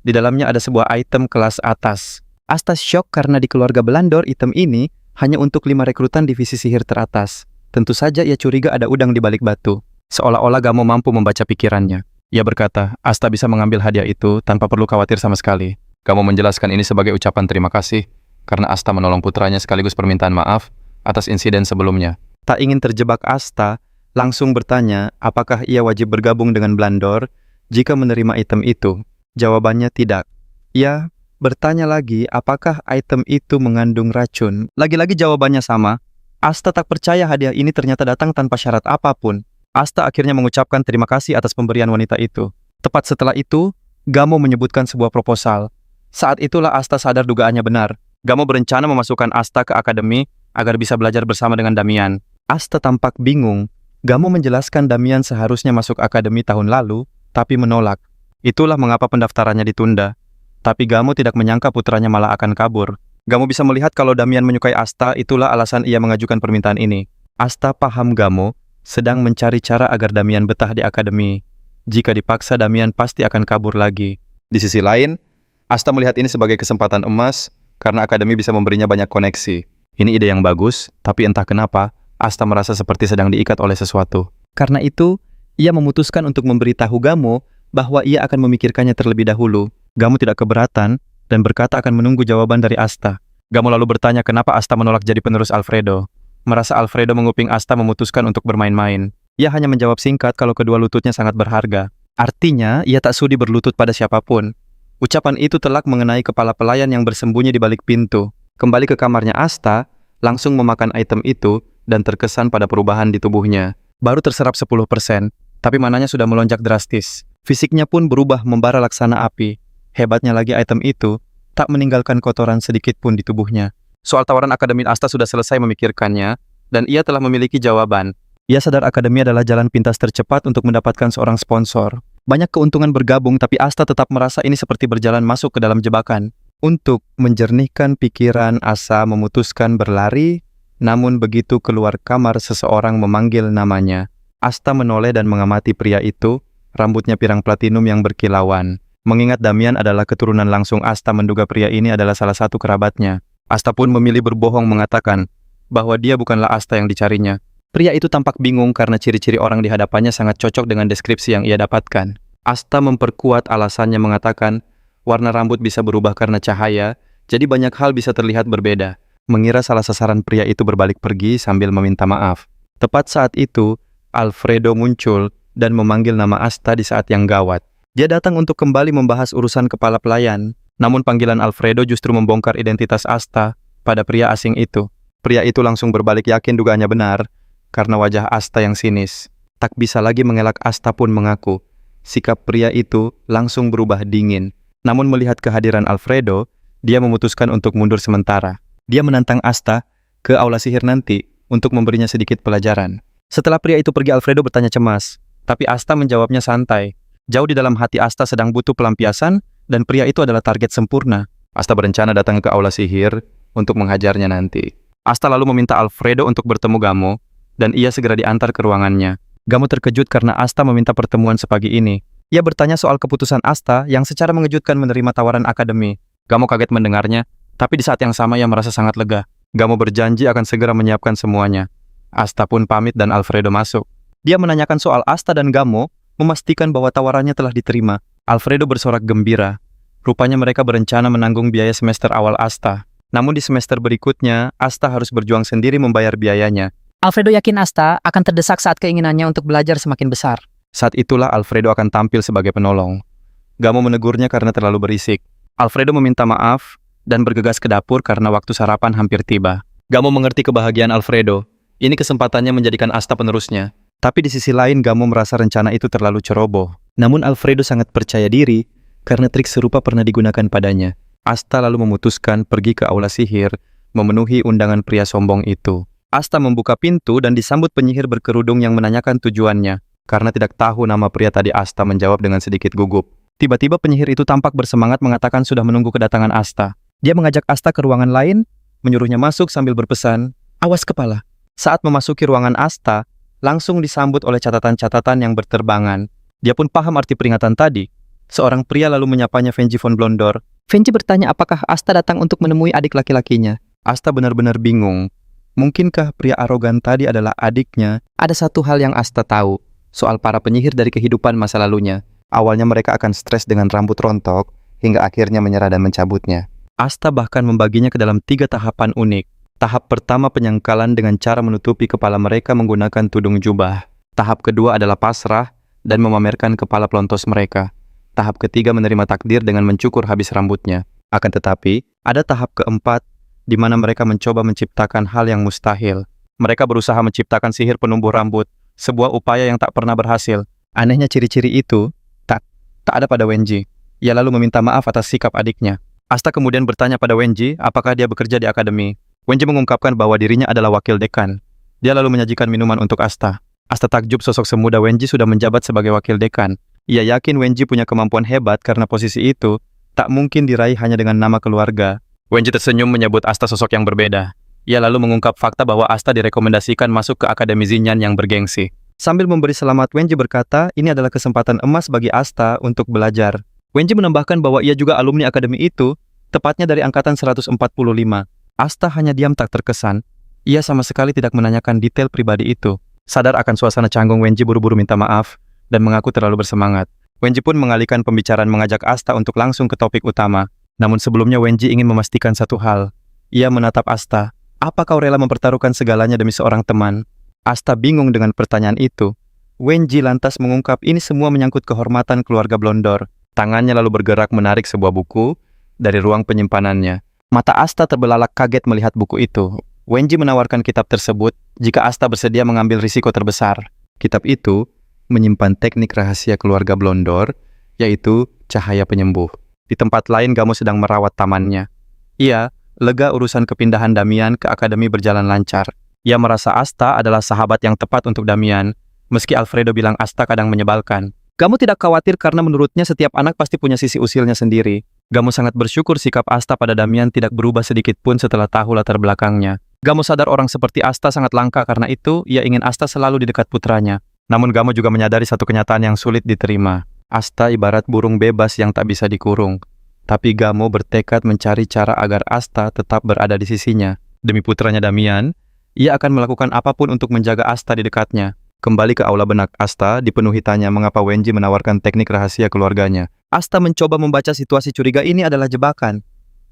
Di dalamnya ada sebuah item kelas atas. Asta syok karena di keluarga Belandor item ini hanya untuk 5 rekrutan divisi sihir teratas. Tentu saja ia curiga ada udang di balik batu. Seolah-olah Gamo mampu membaca pikirannya. Ia berkata, Asta bisa mengambil hadiah itu tanpa perlu khawatir sama sekali. Gamo menjelaskan ini sebagai ucapan terima kasih karena Asta menolong putranya sekaligus permintaan maaf atas insiden sebelumnya. Tak ingin terjebak, Asta langsung bertanya apakah ia wajib bergabung dengan Belandor jika menerima item itu. Jawabannya tidak. Ia bertanya lagi apakah item itu mengandung racun. Lagi-lagi jawabannya sama. Asta tak percaya hadiah ini ternyata datang tanpa syarat apapun. Asta akhirnya mengucapkan terima kasih atas pemberian wanita itu. Tepat setelah itu, Gamo menyebutkan sebuah proposal. Saat itulah Asta sadar dugaannya benar. Gamo berencana memasukkan Asta ke akademi agar bisa belajar bersama dengan Damian. Asta tampak bingung. Gamo menjelaskan Damian seharusnya masuk akademi tahun lalu, tapi menolak. Itulah mengapa pendaftarannya ditunda. Tapi Gamo tidak menyangka putranya malah akan kabur. Gamo bisa melihat kalau Damian menyukai Asta, itulah alasan ia mengajukan permintaan ini. Asta paham Gamo sedang mencari cara agar Damian betah di akademi. Jika dipaksa, Damian pasti akan kabur lagi. Di sisi lain, Asta melihat ini sebagai kesempatan emas karena akademi bisa memberinya banyak koneksi. Ini ide yang bagus, tapi entah kenapa, Asta merasa seperti sedang diikat oleh sesuatu. Karena itu, ia memutuskan untuk memberitahu Gamo bahwa ia akan memikirkannya terlebih dahulu. Gamo tidak keberatan dan berkata akan menunggu jawaban dari Asta. Gamo lalu bertanya kenapa Asta menolak jadi penerus Alfredo. Merasa Alfredo menguping Asta memutuskan untuk bermain-main. Ia hanya menjawab singkat kalau kedua lututnya sangat berharga. Artinya, ia tak sudi berlutut pada siapapun. Ucapan itu telak mengenai kepala pelayan yang bersembunyi di balik pintu. Kembali ke kamarnya Asta, langsung memakan item itu dan terkesan pada perubahan di tubuhnya. Baru terserap 10%, tapi mananya sudah melonjak drastis. Fisiknya pun berubah membara laksana api. Hebatnya lagi item itu tak meninggalkan kotoran sedikit pun di tubuhnya. Soal tawaran akademi Asta sudah selesai memikirkannya, dan ia telah memiliki jawaban. Ia sadar akademi adalah jalan pintas tercepat untuk mendapatkan seorang sponsor. Banyak keuntungan bergabung, tapi Asta tetap merasa ini seperti berjalan masuk ke dalam jebakan. Untuk menjernihkan pikiran, Asa memutuskan berlari, namun begitu keluar kamar seseorang memanggil namanya. Asta menoleh dan mengamati pria itu, rambutnya pirang platinum yang berkilauan. Mengingat Damian adalah keturunan langsung Asta menduga pria ini adalah salah satu kerabatnya. Asta pun memilih berbohong mengatakan bahwa dia bukanlah Asta yang dicarinya. Pria itu tampak bingung karena ciri-ciri orang di hadapannya sangat cocok dengan deskripsi yang ia dapatkan. Asta memperkuat alasannya mengatakan, warna rambut bisa berubah karena cahaya, jadi banyak hal bisa terlihat berbeda. Mengira salah sasaran pria itu berbalik pergi sambil meminta maaf. Tepat saat itu, Alfredo muncul dan memanggil nama Asta di saat yang gawat. Dia datang untuk kembali membahas urusan kepala pelayan, namun panggilan Alfredo justru membongkar identitas Asta pada pria asing itu. Pria itu langsung berbalik yakin dugaannya benar, karena wajah Asta yang sinis. Tak bisa lagi mengelak, Asta pun mengaku. Sikap pria itu langsung berubah dingin. Namun melihat kehadiran Alfredo, dia memutuskan untuk mundur sementara. Dia menantang Asta ke aula sihir nanti untuk memberinya sedikit pelajaran. Setelah pria itu pergi, Alfredo bertanya cemas, tapi Asta menjawabnya santai. Jauh di dalam hati Asta sedang butuh pelampiasan, dan pria itu adalah target sempurna. Asta berencana datang ke aula sihir untuk menghajarnya nanti. Asta lalu meminta Alfredo untuk bertemu Gamo, dan ia segera diantar ke ruangannya. Gamo terkejut karena Asta meminta pertemuan sepagi ini. Ia bertanya soal keputusan Asta yang secara mengejutkan menerima tawaran akademi. Gamo kaget mendengarnya, tapi di saat yang sama ia merasa sangat lega. Gamo berjanji akan segera menyiapkan semuanya. Asta pun pamit dan Alfredo masuk. Dia menanyakan soal Asta dan Gamo, memastikan bahwa tawarannya telah diterima. Alfredo bersorak gembira. Rupanya mereka berencana menanggung biaya semester awal Asta. Namun di semester berikutnya, Asta harus berjuang sendiri membayar biayanya. Alfredo yakin Asta akan terdesak saat keinginannya untuk belajar semakin besar. Saat itulah Alfredo akan tampil sebagai penolong. Gamo menegurnya karena terlalu berisik. Alfredo meminta maaf dan bergegas ke dapur karena waktu sarapan hampir tiba. Gamo mengerti kebahagiaan Alfredo. Ini kesempatannya menjadikan Asta penerusnya. Tapi di sisi lain Gamo merasa rencana itu terlalu ceroboh. Namun Alfredo sangat percaya diri karena trik serupa pernah digunakan padanya. Asta lalu memutuskan pergi ke aula sihir, memenuhi undangan pria sombong itu. Asta membuka pintu dan disambut penyihir berkerudung yang menanyakan tujuannya. Karena tidak tahu nama pria tadi, Asta menjawab dengan sedikit gugup. Tiba-tiba penyihir itu tampak bersemangat mengatakan sudah menunggu kedatangan Asta. Dia mengajak Asta ke ruangan lain, menyuruhnya masuk sambil berpesan, "Awas kepala." Saat memasuki ruangan Asta, langsung disambut oleh catatan-catatan yang berterbangan. Dia pun paham arti peringatan tadi. Seorang pria lalu menyapanya Venji von Blondor. Venji bertanya apakah Asta datang untuk menemui adik laki-lakinya. Asta benar-benar bingung. Mungkinkah pria arogan tadi adalah adiknya? Ada satu hal yang Asta tahu, soal para penyihir dari kehidupan masa lalunya. Awalnya mereka akan stres dengan rambut rontok, hingga akhirnya menyerah dan mencabutnya. Asta bahkan membaginya ke dalam 3 tahapan unik. Tahap pertama penyangkalan dengan cara menutupi kepala mereka menggunakan tudung jubah. Tahap kedua adalah pasrah dan memamerkan kepala pelontos mereka. Tahap ketiga menerima takdir dengan mencukur habis rambutnya. Akan tetapi, ada tahap keempat, di mana mereka mencoba menciptakan hal yang mustahil. Mereka berusaha menciptakan sihir penumbuh rambut, sebuah upaya yang tak pernah berhasil. Anehnya ciri-ciri itu tak ada pada Wenji. Ia lalu meminta maaf atas sikap adiknya. Asta kemudian bertanya pada Wenji apakah dia bekerja di akademi. Wenji mengungkapkan bahwa dirinya adalah wakil dekan. Dia lalu menyajikan minuman untuk Asta. Asta takjub sosok semuda Wenji sudah menjabat sebagai wakil dekan. Ia yakin Wenji punya kemampuan hebat karena posisi itu tak mungkin diraih hanya dengan nama keluarga. Wenji tersenyum menyebut Asta sosok yang berbeda. Ia lalu mengungkap fakta bahwa Asta direkomendasikan masuk ke Akademi Zinyan yang bergengsi. Sambil memberi selamat, Wenji berkata ini adalah kesempatan emas bagi Asta untuk belajar. Wenji menambahkan bahwa ia juga alumni akademi itu Tepatnya dari angkatan 145. Asta hanya diam tak terkesan. Ia sama sekali tidak menanyakan detail pribadi itu. Sadar akan suasana canggung, Wenji buru-buru minta maaf dan mengaku terlalu bersemangat. Wenji pun mengalihkan pembicaraan mengajak Asta untuk langsung ke topik utama. Namun sebelumnya Wenji ingin memastikan satu hal. Ia menatap Asta. Apa kau rela mempertaruhkan segalanya demi seorang teman? Asta bingung dengan pertanyaan itu. Wenji lantas mengungkap ini semua menyangkut kehormatan keluarga Blondor. Tangannya lalu bergerak menarik sebuah buku dari ruang penyimpanannya. Mata Asta terbelalak kaget melihat buku itu. Wenji menawarkan kitab tersebut jika Asta bersedia mengambil risiko terbesar. Kitab itu menyimpan teknik rahasia keluarga Blondor, yaitu cahaya penyembuh. Di tempat lain Gamo sedang merawat tamannya. Ia lega urusan kepindahan Damian ke akademi berjalan lancar. Ia merasa Asta adalah sahabat yang tepat untuk Damian, meski Alfredo bilang Asta kadang menyebalkan. Gamo tidak khawatir karena menurutnya setiap anak pasti punya sisi usilnya sendiri. Gamo sangat bersyukur sikap Asta pada Damian tidak berubah sedikit pun setelah tahu latar belakangnya. Gamo sadar orang seperti Asta sangat langka, karena itu ia ingin Asta selalu di dekat putranya. Namun Gamo juga menyadari satu kenyataan yang sulit diterima. Asta ibarat burung bebas yang tak bisa dikurung. Tapi Gamo bertekad mencari cara agar Asta tetap berada di sisinya. Demi putranya Damian, ia akan melakukan apapun untuk menjaga Asta di dekatnya. Kembali ke aula benak Asta, dipenuhi tanya mengapa Wenji menawarkan teknik rahasia keluarganya. Asta mencoba membaca situasi curiga ini adalah jebakan.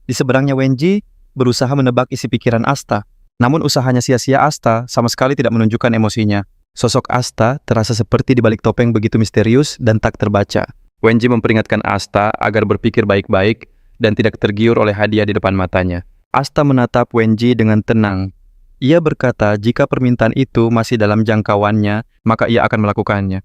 Di seberangnya Wenji berusaha menebak isi pikiran Asta. Namun usahanya sia-sia. Asta sama sekali tidak menunjukkan emosinya. Sosok Asta terasa seperti di balik topeng begitu misterius dan tak terbaca. Wenji memperingatkan Asta agar berpikir baik-baik dan tidak tergiur oleh hadiah di depan matanya. Asta menatap Wenji dengan tenang. Ia berkata jika permintaan itu masih dalam jangkauannya, maka ia akan melakukannya.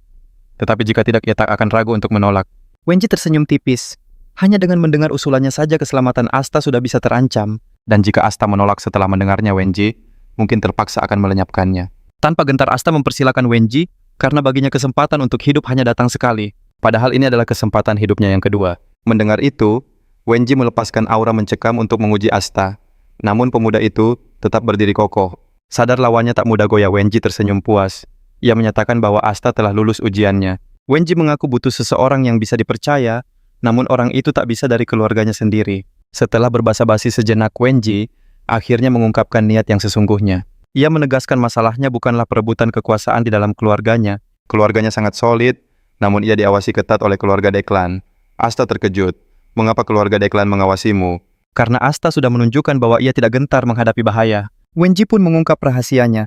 Tetapi jika tidak, ia tak akan ragu untuk menolak. Wenji tersenyum tipis. Hanya dengan mendengar usulannya saja keselamatan Asta sudah bisa terancam. Dan jika Asta menolak setelah mendengarnya Wenji, mungkin terpaksa akan melenyapkannya. Tanpa gentar Asta mempersilakan Wenji, karena baginya kesempatan untuk hidup hanya datang sekali. Padahal ini adalah kesempatan hidupnya yang kedua. Mendengar itu, Wenji melepaskan aura mencekam untuk menguji Asta. Namun pemuda itu tetap berdiri kokoh. Sadar lawannya tak mudah goyah, Wenji tersenyum puas. Ia menyatakan bahwa Asta telah lulus ujiannya. Wenji mengaku butuh seseorang yang bisa dipercaya, namun orang itu tak bisa dari keluarganya sendiri. Setelah berbasa-basi sejenak, Wenji akhirnya mengungkapkan niat yang sesungguhnya. Ia menegaskan masalahnya bukanlah perebutan kekuasaan di dalam keluarganya. Keluarganya sangat solid, namun ia diawasi ketat oleh keluarga Deklan. Asta terkejut. Mengapa keluarga Deklan mengawasimu? Karena Asta sudah menunjukkan bahwa ia tidak gentar menghadapi bahaya. Wenji pun mengungkap rahasianya.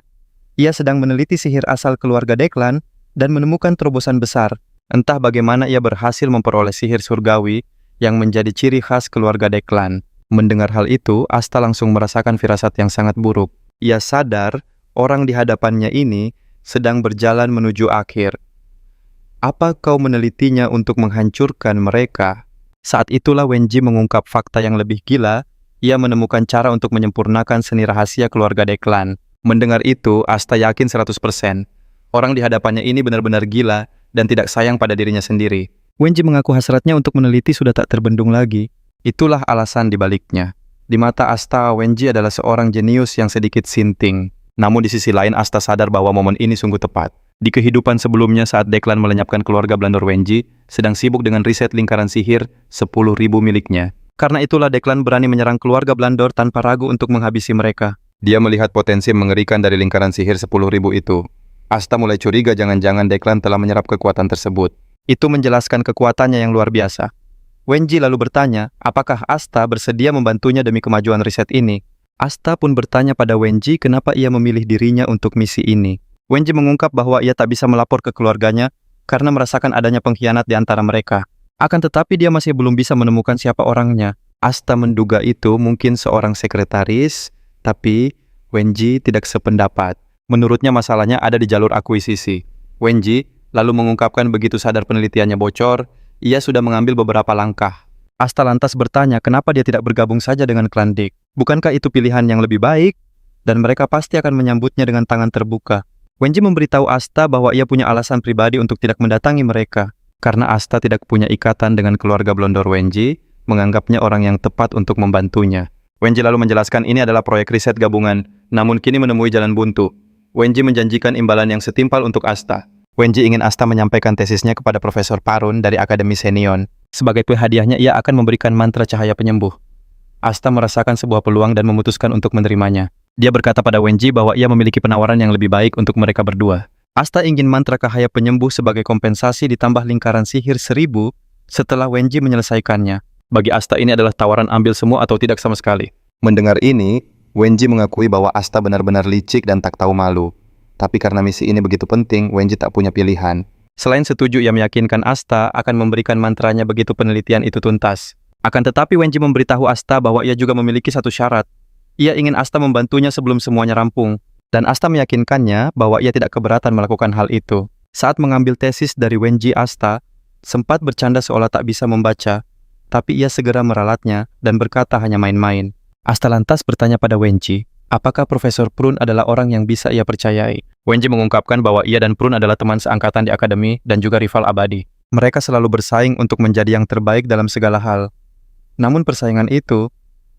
Ia sedang meneliti sihir asal keluarga Deklan dan menemukan terobosan besar. Entah bagaimana ia berhasil memperoleh sihir surgawi yang menjadi ciri khas keluarga Deklan. Mendengar hal itu, Asta langsung merasakan firasat yang sangat buruk. Ia sadar orang di hadapannya ini sedang berjalan menuju akhir. Apa kau menelitinya untuk menghancurkan mereka? Saat itulah Wenji mengungkap fakta yang lebih gila. Ia menemukan cara untuk menyempurnakan seni rahasia keluarga Deklan. Mendengar itu, Asta yakin 100%. Orang di hadapannya ini benar-benar gila dan tidak sayang pada dirinya sendiri. Wenji mengaku hasratnya untuk meneliti sudah tak terbendung lagi. Itulah alasan dibaliknya. Di mata Asta, Wenji adalah seorang jenius yang sedikit sinting. Namun di sisi lain, Asta sadar bahwa momen ini sungguh tepat. Di kehidupan sebelumnya saat Deklan melenyapkan keluarga Blondor, Wenji sedang sibuk dengan riset lingkaran sihir 10.000 miliknya. Karena itulah Deklan berani menyerang keluarga Blondor tanpa ragu untuk menghabisi mereka. Dia melihat potensi mengerikan dari lingkaran sihir 10.000 itu. Asta mulai curiga jangan-jangan Deklan telah menyerap kekuatan tersebut. Itu menjelaskan kekuatannya yang luar biasa. Wenji lalu bertanya, apakah Asta bersedia membantunya demi kemajuan riset ini? Asta pun bertanya pada Wenji kenapa ia memilih dirinya untuk misi ini. Wenji mengungkap bahwa ia tak bisa melapor ke keluarganya karena merasakan adanya pengkhianat di antara mereka. Akan tetapi dia masih belum bisa menemukan siapa orangnya. Asta menduga itu mungkin seorang sekretaris, tapi Wenji tidak sependapat. Menurutnya masalahnya ada di jalur akuisisi. Wenji lalu mengungkapkan begitu sadar penelitiannya bocor, ia sudah mengambil beberapa langkah. Asta lantas bertanya kenapa dia tidak bergabung saja dengan klan Dik. Bukankah itu pilihan yang lebih baik? Dan mereka pasti akan menyambutnya dengan tangan terbuka. Wenji memberitahu Asta bahwa ia punya alasan pribadi untuk tidak mendatangi mereka. Karena Asta tidak punya ikatan dengan keluarga Blondor, Wenji menganggapnya orang yang tepat untuk membantunya. Wenji lalu menjelaskan ini adalah proyek riset gabungan, namun kini menemui jalan buntu. Wenji menjanjikan imbalan yang setimpal untuk Asta. Wenji ingin Asta menyampaikan tesisnya kepada Profesor Parun dari Akademi Senion. Sebagai hadiahnya, ia akan memberikan mantra cahaya penyembuh. Asta merasakan sebuah peluang dan memutuskan untuk menerimanya. Dia berkata pada Wenji bahwa ia memiliki penawaran yang lebih baik untuk mereka berdua. Asta ingin mantra cahaya penyembuh sebagai kompensasi ditambah lingkaran sihir 1000 setelah Wenji menyelesaikannya. Bagi Asta ini adalah tawaran ambil semua atau tidak sama sekali. Mendengar ini, Wenji mengakui bahwa Asta benar-benar licik dan tak tahu malu. Tapi karena misi ini begitu penting, Wenji tak punya pilihan. Selain setuju, ia meyakinkan Asta akan memberikan mantranya begitu penelitian itu tuntas. Akan tetapi Wenji memberitahu Asta bahwa ia juga memiliki satu syarat. Ia ingin Asta membantunya sebelum semuanya rampung. Dan Asta meyakinkannya bahwa ia tidak keberatan melakukan hal itu. Saat mengambil tesis dari Wenji, Asta sempat bercanda seolah tak bisa membaca, tapi ia segera meralatnya dan berkata hanya main-main. Asta lantas bertanya pada Wenji, apakah Profesor Prun adalah orang yang bisa ia percayai? Wenji mengungkapkan bahwa ia dan Prun adalah teman seangkatan di akademi dan juga rival abadi. Mereka selalu bersaing untuk menjadi yang terbaik dalam segala hal. Namun persaingan itu,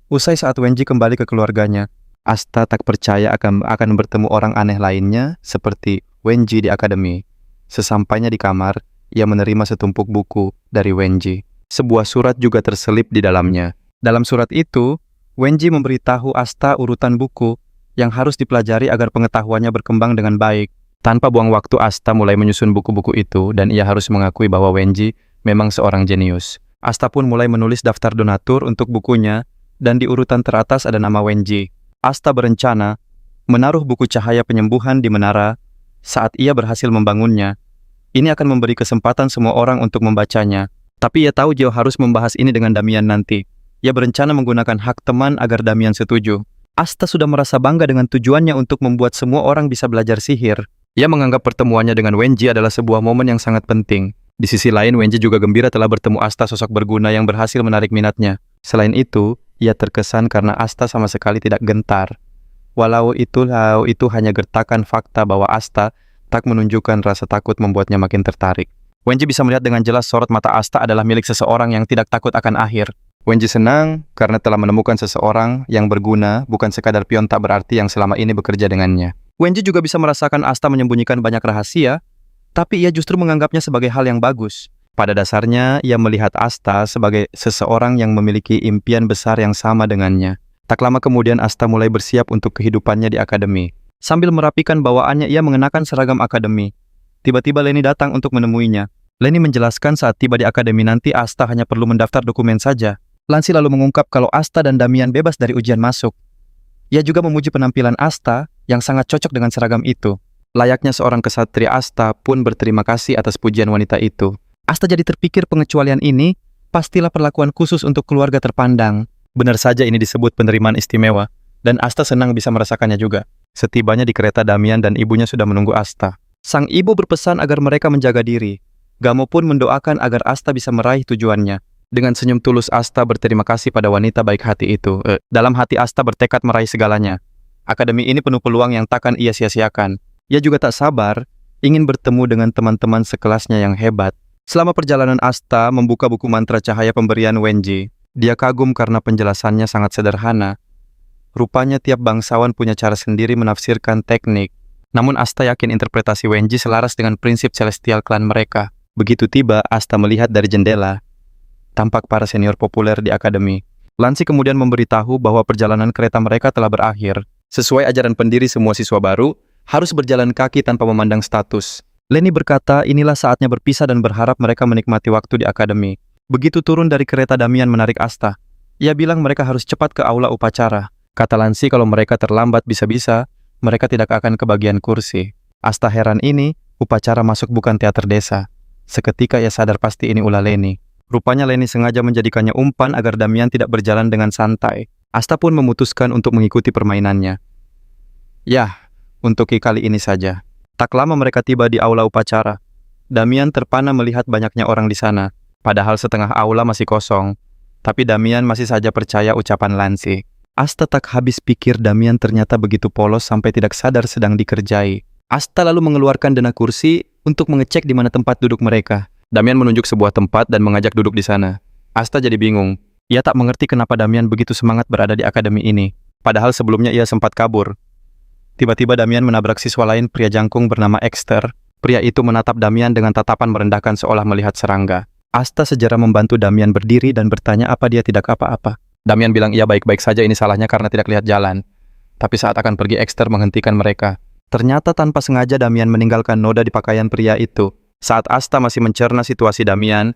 usai saat Wenji kembali ke keluarganya, Asta tak percaya akan bertemu orang aneh lainnya seperti Wenji di akademi. Sesampainya di kamar, ia menerima setumpuk buku dari Wenji. Sebuah surat juga terselip di dalamnya. Dalam surat itu, Wenji memberitahu Asta urutan buku yang harus dipelajari agar pengetahuannya berkembang dengan baik. Tanpa buang waktu, Asta mulai menyusun buku-buku itu dan ia harus mengakui bahwa Wenji memang seorang jenius. Asta pun mulai menulis daftar donatur untuk bukunya dan di urutan teratas ada nama Wenji. Asta berencana menaruh buku cahaya penyembuhan di menara saat ia berhasil membangunnya. Ini akan memberi kesempatan semua orang untuk membacanya. Tapi ia tahu Jio harus membahas ini dengan Damian nanti. Ia berencana menggunakan hak teman agar Damian setuju. Asta sudah merasa bangga dengan tujuannya untuk membuat semua orang bisa belajar sihir. Ia menganggap pertemuannya dengan Wenji adalah sebuah momen yang sangat penting. Di sisi lain, Wenji juga gembira telah bertemu Asta, sosok berguna yang berhasil menarik minatnya. Selain itu, ia terkesan karena Asta sama sekali tidak gentar. Walau itu hanya gertakan fakta bahwa Asta tak menunjukkan rasa takut membuatnya makin tertarik. Wenji bisa melihat dengan jelas sorot mata Asta adalah milik seseorang yang tidak takut akan akhir. Wenji senang karena telah menemukan seseorang yang berguna, bukan sekadar pion tak berarti yang selama ini bekerja dengannya. Wenji juga bisa merasakan Asta menyembunyikan banyak rahasia, tapi ia justru menganggapnya sebagai hal yang bagus. Pada dasarnya, ia melihat Asta sebagai seseorang yang memiliki impian besar yang sama dengannya. Tak lama kemudian, Asta mulai bersiap untuk kehidupannya di akademi. Sambil merapikan bawaannya, ia mengenakan seragam akademi. Tiba-tiba Leni datang untuk menemuinya. Leni menjelaskan saat tiba di akademi nanti, Asta hanya perlu mendaftar dokumen saja. Lansi lalu mengungkap kalau Asta dan Damian bebas dari ujian masuk. Ia juga memuji penampilan Asta yang sangat cocok dengan seragam itu. Layaknya seorang kesatria, Asta pun berterima kasih atas pujian wanita itu. Asta jadi terpikir pengecualian ini pastilah perlakuan khusus untuk keluarga terpandang. Benar saja ini disebut penerimaan istimewa, dan Asta senang bisa merasakannya juga. Setibanya di kereta, Damian dan ibunya sudah menunggu Asta. Sang ibu berpesan agar mereka menjaga diri. Gamo pun mendoakan agar Asta bisa meraih tujuannya. Dengan senyum tulus, Asta berterima kasih pada wanita baik hati itu. Dalam hati Asta bertekad meraih segalanya. Akademi ini penuh peluang yang takkan ia sia-siakan. Ia juga tak sabar ingin bertemu dengan teman-teman sekelasnya yang hebat. Selama perjalanan, Asta membuka buku mantra cahaya pemberian Wenji. Dia kagum karena penjelasannya sangat sederhana. Rupanya tiap bangsawan punya cara sendiri menafsirkan teknik. Namun Asta yakin interpretasi Wenji selaras dengan prinsip celestial klan mereka. Begitu tiba, Asta melihat dari jendela. Tampak para senior populer di akademi. Lansi kemudian memberitahu bahwa perjalanan kereta mereka telah berakhir. Sesuai ajaran pendiri, semua siswa baru harus berjalan kaki tanpa memandang status. Leni berkata inilah saatnya berpisah dan berharap mereka menikmati waktu di akademi. Begitu turun dari kereta, Damian menarik Asta. Ia bilang mereka harus cepat ke aula upacara. Kata Lansi kalau mereka terlambat bisa-bisa mereka tidak akan kebagian kursi. Asta heran, ini upacara masuk bukan teater desa. Seketika ia sadar pasti ini ulah Leni. Rupanya Leni sengaja menjadikannya umpan agar Damian tidak berjalan dengan santai. Asta pun memutuskan untuk mengikuti permainannya. Yah, untuk kali ini saja. Tak lama mereka tiba di aula upacara. Damian terpana melihat banyaknya orang di sana. Padahal setengah aula masih kosong. Tapi Damian masih saja percaya ucapan Lansi. Asta tak habis pikir Damian ternyata begitu polos sampai tidak sadar sedang dikerjai. Asta lalu mengeluarkan dana kursi untuk mengecek di mana tempat duduk mereka. Damian menunjuk sebuah tempat dan mengajak duduk di sana. Asta jadi bingung. Ia tak mengerti kenapa Damian begitu semangat berada di akademi ini. Padahal sebelumnya ia sempat kabur. Tiba-tiba Damian menabrak siswa lain, pria jangkung bernama Ekster. Pria itu menatap Damian dengan tatapan merendahkan seolah melihat serangga. Asta segera membantu Damian berdiri dan bertanya apa dia tidak apa-apa. Damian bilang ia baik-baik saja, ini salahnya karena tidak lihat jalan. Tapi saat akan pergi, Ekster menghentikan mereka. Ternyata tanpa sengaja Damian meninggalkan noda di pakaian pria itu. Saat Asta masih mencerna situasi Damian,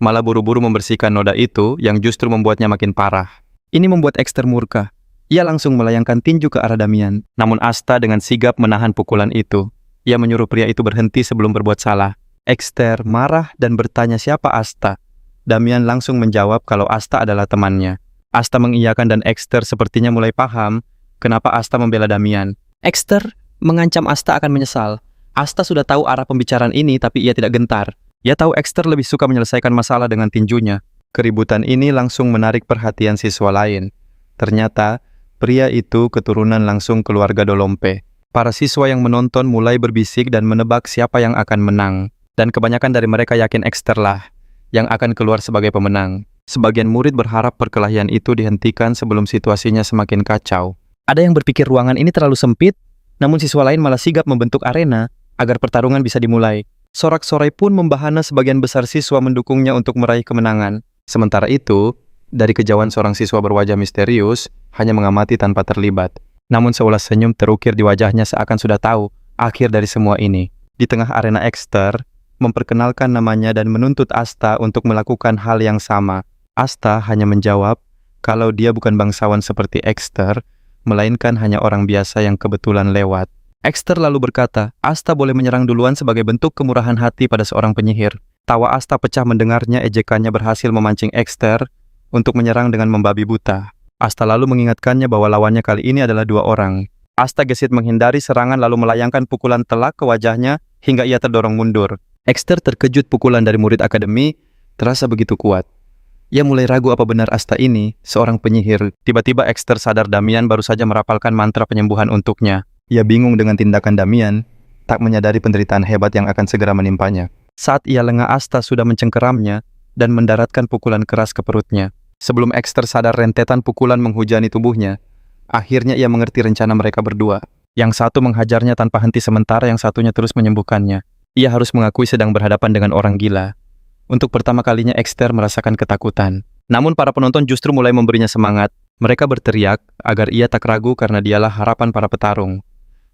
malah buru-buru membersihkan noda itu yang justru membuatnya makin parah. Ini membuat Ekster murka. Ia langsung melayangkan tinju ke arah Damian. Namun Asta dengan sigap menahan pukulan itu. Ia menyuruh pria itu berhenti sebelum berbuat salah. Ekster marah dan bertanya siapa Asta. Damian langsung menjawab kalau Asta adalah temannya. Asta mengiyakan dan Ekster sepertinya mulai paham kenapa Asta membela Damian. Ekster mengancam Asta akan menyesal. Asta sudah tahu arah pembicaraan ini tapi ia tidak gentar. Ia tahu Ekster lebih suka menyelesaikan masalah dengan tinjunya. Keributan ini langsung menarik perhatian siswa lain. Ternyata pria itu keturunan langsung keluarga Dolompe. Para siswa yang menonton mulai berbisik dan menebak siapa yang akan menang. Dan kebanyakan dari mereka yakin Ekster lah yang akan keluar sebagai pemenang. Sebagian murid berharap perkelahian itu dihentikan sebelum situasinya semakin kacau. Ada yang berpikir ruangan ini terlalu sempit, namun siswa lain malah sigap membentuk arena agar pertarungan bisa dimulai. Sorak-sorai pun membahana sebagian besar siswa mendukungnya untuk meraih kemenangan. Sementara itu, dari kejauhan seorang siswa berwajah misterius hanya mengamati tanpa terlibat. Namun seulas senyum terukir di wajahnya seakan sudah tahu akhir dari semua ini. Di tengah arena Ekster memperkenalkan namanya dan menuntut Asta untuk melakukan hal yang sama. Asta hanya menjawab kalau dia bukan bangsawan seperti Ekster, melainkan hanya orang biasa yang kebetulan lewat. Ekster lalu berkata, Asta boleh menyerang duluan sebagai bentuk kemurahan hati pada seorang penyihir. Tawa Asta pecah mendengarnya, ejekannya berhasil memancing Ekster untuk menyerang dengan membabi buta. Asta lalu mengingatkannya bahwa lawannya kali ini adalah 2 orang. Asta gesit menghindari serangan lalu melayangkan pukulan telak ke wajahnya hingga ia terdorong mundur. Ekster terkejut, pukulan dari murid akademi terasa begitu kuat. Ia mulai ragu apa benar Asta ini seorang penyihir. Tiba-tiba Ekster sadar Damian baru saja merapalkan mantra penyembuhan untuknya. Ia bingung dengan tindakan Damian, tak menyadari penderitaan hebat yang akan segera menimpanya. Saat ia lengah, Asta sudah mencengkeramnya dan mendaratkan pukulan keras ke perutnya. Sebelum Ekster sadar, rentetan pukulan menghujani tubuhnya. Akhirnya ia mengerti rencana mereka berdua. Yang satu menghajarnya tanpa henti sementara yang satunya terus menyembuhkannya. Ia harus mengakui sedang berhadapan dengan orang gila. Untuk pertama kalinya Ekster merasakan ketakutan. Namun para penonton justru mulai memberinya semangat. Mereka berteriak agar ia tak ragu karena dialah harapan para petarung.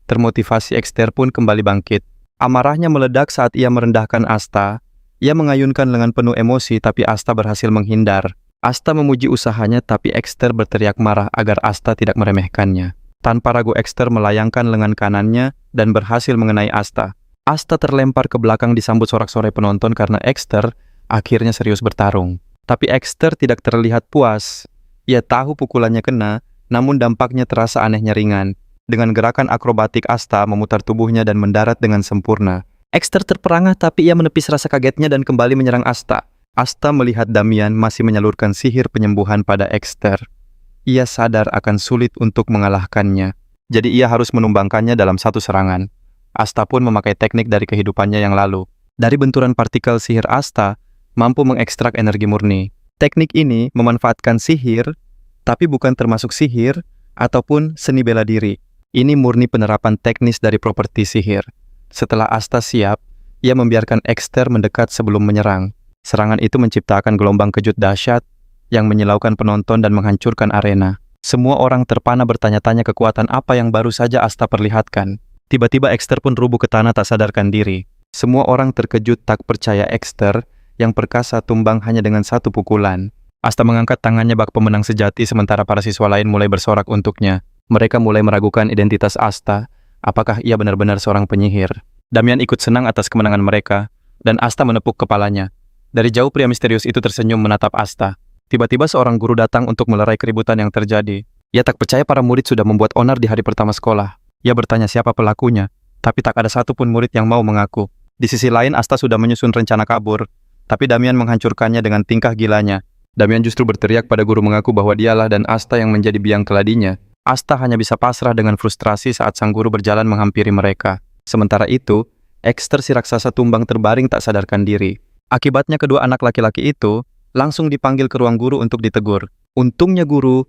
Termotivasi, Ekster pun kembali bangkit. Amarahnya meledak saat ia merendahkan Asta. Ia mengayunkan lengan penuh emosi tapi Asta berhasil menghindar. Asta memuji usahanya tapi Ekster berteriak marah agar Asta tidak meremehkannya. Tanpa ragu Ekster melayangkan lengan kanannya dan berhasil mengenai Asta. Asta terlempar ke belakang disambut sorak-sorai penonton karena Ekster akhirnya serius bertarung. Tapi Ekster tidak terlihat puas. Ia tahu pukulannya kena, namun dampaknya terasa anehnya ringan. Dengan gerakan akrobatik Asta memutar tubuhnya dan mendarat dengan sempurna. Ekster terperangah tapi ia menepis rasa kagetnya dan kembali menyerang Asta. Asta melihat Damian masih menyalurkan sihir penyembuhan pada Ekster. Ia sadar akan sulit untuk mengalahkannya. Jadi ia harus menumbangkannya dalam satu serangan. Asta pun memakai teknik dari kehidupannya yang lalu. Dari benturan partikel sihir, Asta mampu mengekstrak energi murni. Teknik ini memanfaatkan sihir, tapi bukan termasuk sihir ataupun seni bela diri. Ini murni penerapan teknis dari properti sihir. Setelah Asta siap, ia membiarkan Ekster mendekat sebelum menyerang. Serangan itu menciptakan gelombang kejut dahsyat yang menyilaukan penonton dan menghancurkan arena. Semua orang terpana bertanya-tanya kekuatan apa yang baru saja Asta perlihatkan. Tiba-tiba Ekster pun rubuh ke tanah tak sadarkan diri. Semua orang terkejut tak percaya Ekster yang perkasa tumbang hanya dengan satu pukulan. Asta mengangkat tangannya bak pemenang sejati sementara para siswa lain mulai bersorak untuknya. Mereka mulai meragukan identitas Asta. Apakah ia benar-benar seorang penyihir? Damian ikut senang atas kemenangan mereka dan Asta menepuk kepalanya. Dari jauh pria misterius itu tersenyum menatap Asta. Tiba-tiba seorang guru datang untuk melerai keributan yang terjadi. Ia tak percaya para murid sudah membuat onar di hari pertama sekolah. Ia bertanya siapa pelakunya, tapi tak ada satupun murid yang mau mengaku. Di sisi lain, Asta sudah menyusun rencana kabur, tapi Damian menghancurkannya dengan tingkah gilanya. Damian justru berteriak pada guru mengaku bahwa dialah dan Asta yang menjadi biang keladinya. Asta hanya bisa pasrah dengan frustrasi saat sang guru berjalan menghampiri mereka. Sementara itu, Ekster si raksasa tumbang terbaring tak sadarkan diri. Akibatnya kedua anak laki-laki itu langsung dipanggil ke ruang guru untuk ditegur. Untungnya guru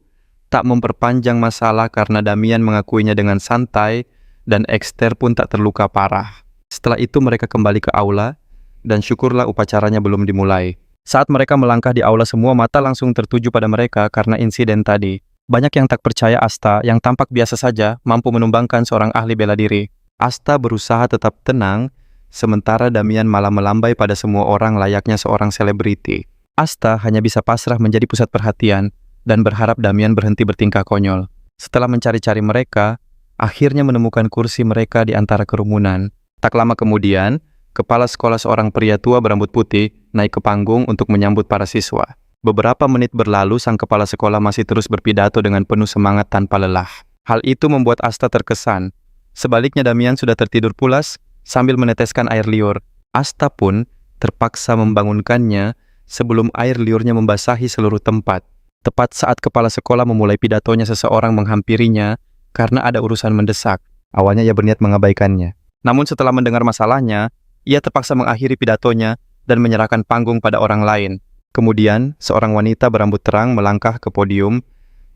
tak memperpanjang masalah karena Damian mengakuinya dengan santai dan Ekster pun tak terluka parah. Setelah itu mereka kembali ke aula dan syukurlah upacaranya belum dimulai. Saat mereka melangkah di aula, semua mata langsung tertuju pada mereka karena insiden tadi. Banyak yang tak percaya Asta yang tampak biasa saja mampu menumbangkan seorang ahli bela diri. Asta berusaha tetap tenang, sementara Damian malah melambai pada semua orang layaknya seorang selebriti. Asta hanya bisa pasrah menjadi pusat perhatian dan berharap Damian berhenti bertingkah konyol. Setelah mencari-cari mereka, akhirnya menemukan kursi mereka di antara kerumunan. Tak lama kemudian, kepala sekolah seorang pria tua berambut putih naik ke panggung untuk menyambut para siswa. Beberapa menit berlalu, sang kepala sekolah masih terus berpidato dengan penuh semangat tanpa lelah. Hal itu membuat Asta terkesan. Sebaliknya Damian sudah tertidur pulas sambil meneteskan air liur. Asta pun terpaksa membangunkannya sebelum air liurnya membasahi seluruh tempat. Tepat saat kepala sekolah memulai pidatonya, seseorang menghampirinya karena ada urusan mendesak. Awalnya ia berniat mengabaikannya. Namun setelah mendengar masalahnya, ia terpaksa mengakhiri pidatonya dan menyerahkan panggung pada orang lain. Kemudian, seorang wanita berambut terang melangkah ke podium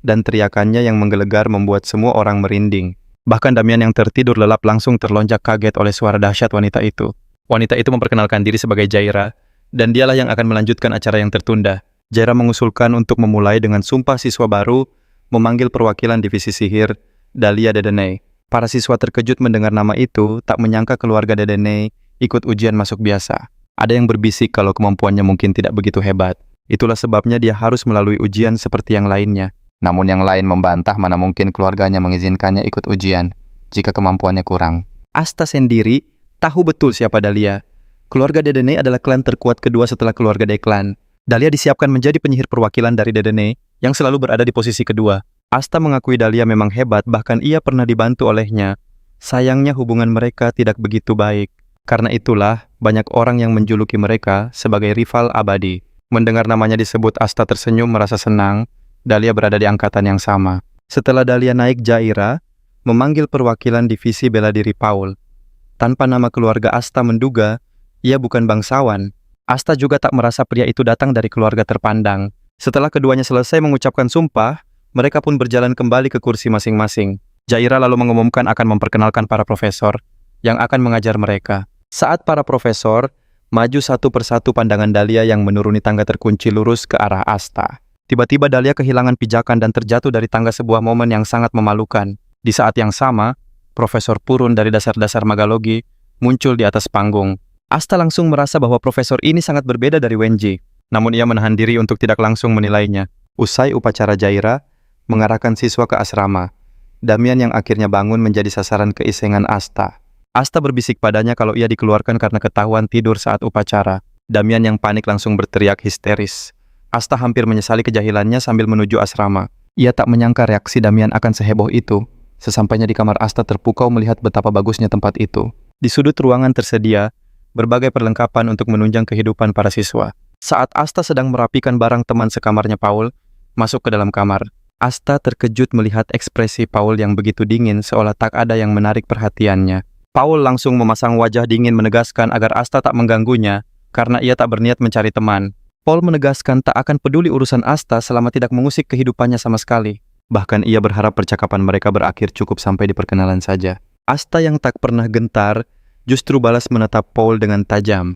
dan teriakannya yang menggelegar membuat semua orang merinding. Bahkan Damian yang tertidur lelap langsung terlonjak kaget oleh suara dahsyat wanita itu. Wanita itu memperkenalkan diri sebagai Jaira, dan dialah yang akan melanjutkan acara yang tertunda. Jaira mengusulkan untuk memulai dengan sumpah siswa baru, memanggil perwakilan divisi sihir, Dahlia Dedeney. Para siswa terkejut mendengar nama itu, tak menyangka keluarga Dedeney ikut ujian masuk biasa. Ada yang berbisik kalau kemampuannya mungkin tidak begitu hebat. Itulah sebabnya dia harus melalui ujian seperti yang lainnya. Namun yang lain membantah mana mungkin keluarganya mengizinkannya ikut ujian jika kemampuannya kurang. Asta sendiri tahu betul siapa Dahlia. Keluarga Dedeney adalah klan terkuat kedua setelah keluarga Deklan. Dahlia disiapkan menjadi penyihir perwakilan dari Dedeney yang selalu berada di posisi kedua. Asta mengakui Dahlia memang hebat, bahkan ia pernah dibantu olehnya. Sayangnya hubungan mereka tidak begitu baik. Karena itulah, banyak orang yang menjuluki mereka sebagai rival abadi. Mendengar namanya disebut, Asta tersenyum merasa senang. Dahlia berada di angkatan yang sama. Setelah Dahlia naik, Jaira memanggil perwakilan divisi bela diri Paul. Tanpa nama keluarga, Asta menduga ia bukan bangsawan. Asta juga tak merasa pria itu datang dari keluarga terpandang. Setelah keduanya selesai mengucapkan sumpah, mereka pun berjalan kembali ke kursi masing-masing. Jaira lalu mengumumkan akan memperkenalkan para profesor yang akan mengajar mereka. Saat para profesor maju satu persatu, pandangan Dahlia yang menuruni tangga terkunci lurus ke arah Asta. Tiba-tiba Dahlia kehilangan pijakan dan terjatuh dari tangga, sebuah momen yang sangat memalukan. Di saat yang sama, Profesor Purun dari dasar-dasar magalogi muncul di atas panggung. Asta langsung merasa bahwa profesor ini sangat berbeda dari Wenji. Namun ia menahan diri untuk tidak langsung menilainya. Usai upacara, Jaira mengarahkan siswa ke asrama. Damian yang akhirnya bangun menjadi sasaran keisengan Asta. Asta berbisik padanya kalau ia dikeluarkan karena ketahuan tidur saat upacara. Damian yang panik langsung berteriak histeris. Asta hampir menyesali kejahilannya sambil menuju asrama. Ia tak menyangka reaksi Damian akan seheboh itu. Sesampainya di kamar, Asta terpukau melihat betapa bagusnya tempat itu. Di sudut ruangan tersedia berbagai perlengkapan untuk menunjang kehidupan para siswa. Saat Asta sedang merapikan barang, teman sekamarnya Paul masuk ke dalam kamar. Asta terkejut melihat ekspresi Paul yang begitu dingin, seolah tak ada yang menarik perhatiannya. Paul langsung memasang wajah dingin menegaskan agar Asta tak mengganggunya karena ia tak berniat mencari teman. Paul menegaskan tak akan peduli urusan Asta selama tidak mengusik kehidupannya sama sekali. Bahkan ia berharap percakapan mereka berakhir cukup sampai di perkenalan saja. Asta yang tak pernah gentar justru balas menatap Paul dengan tajam.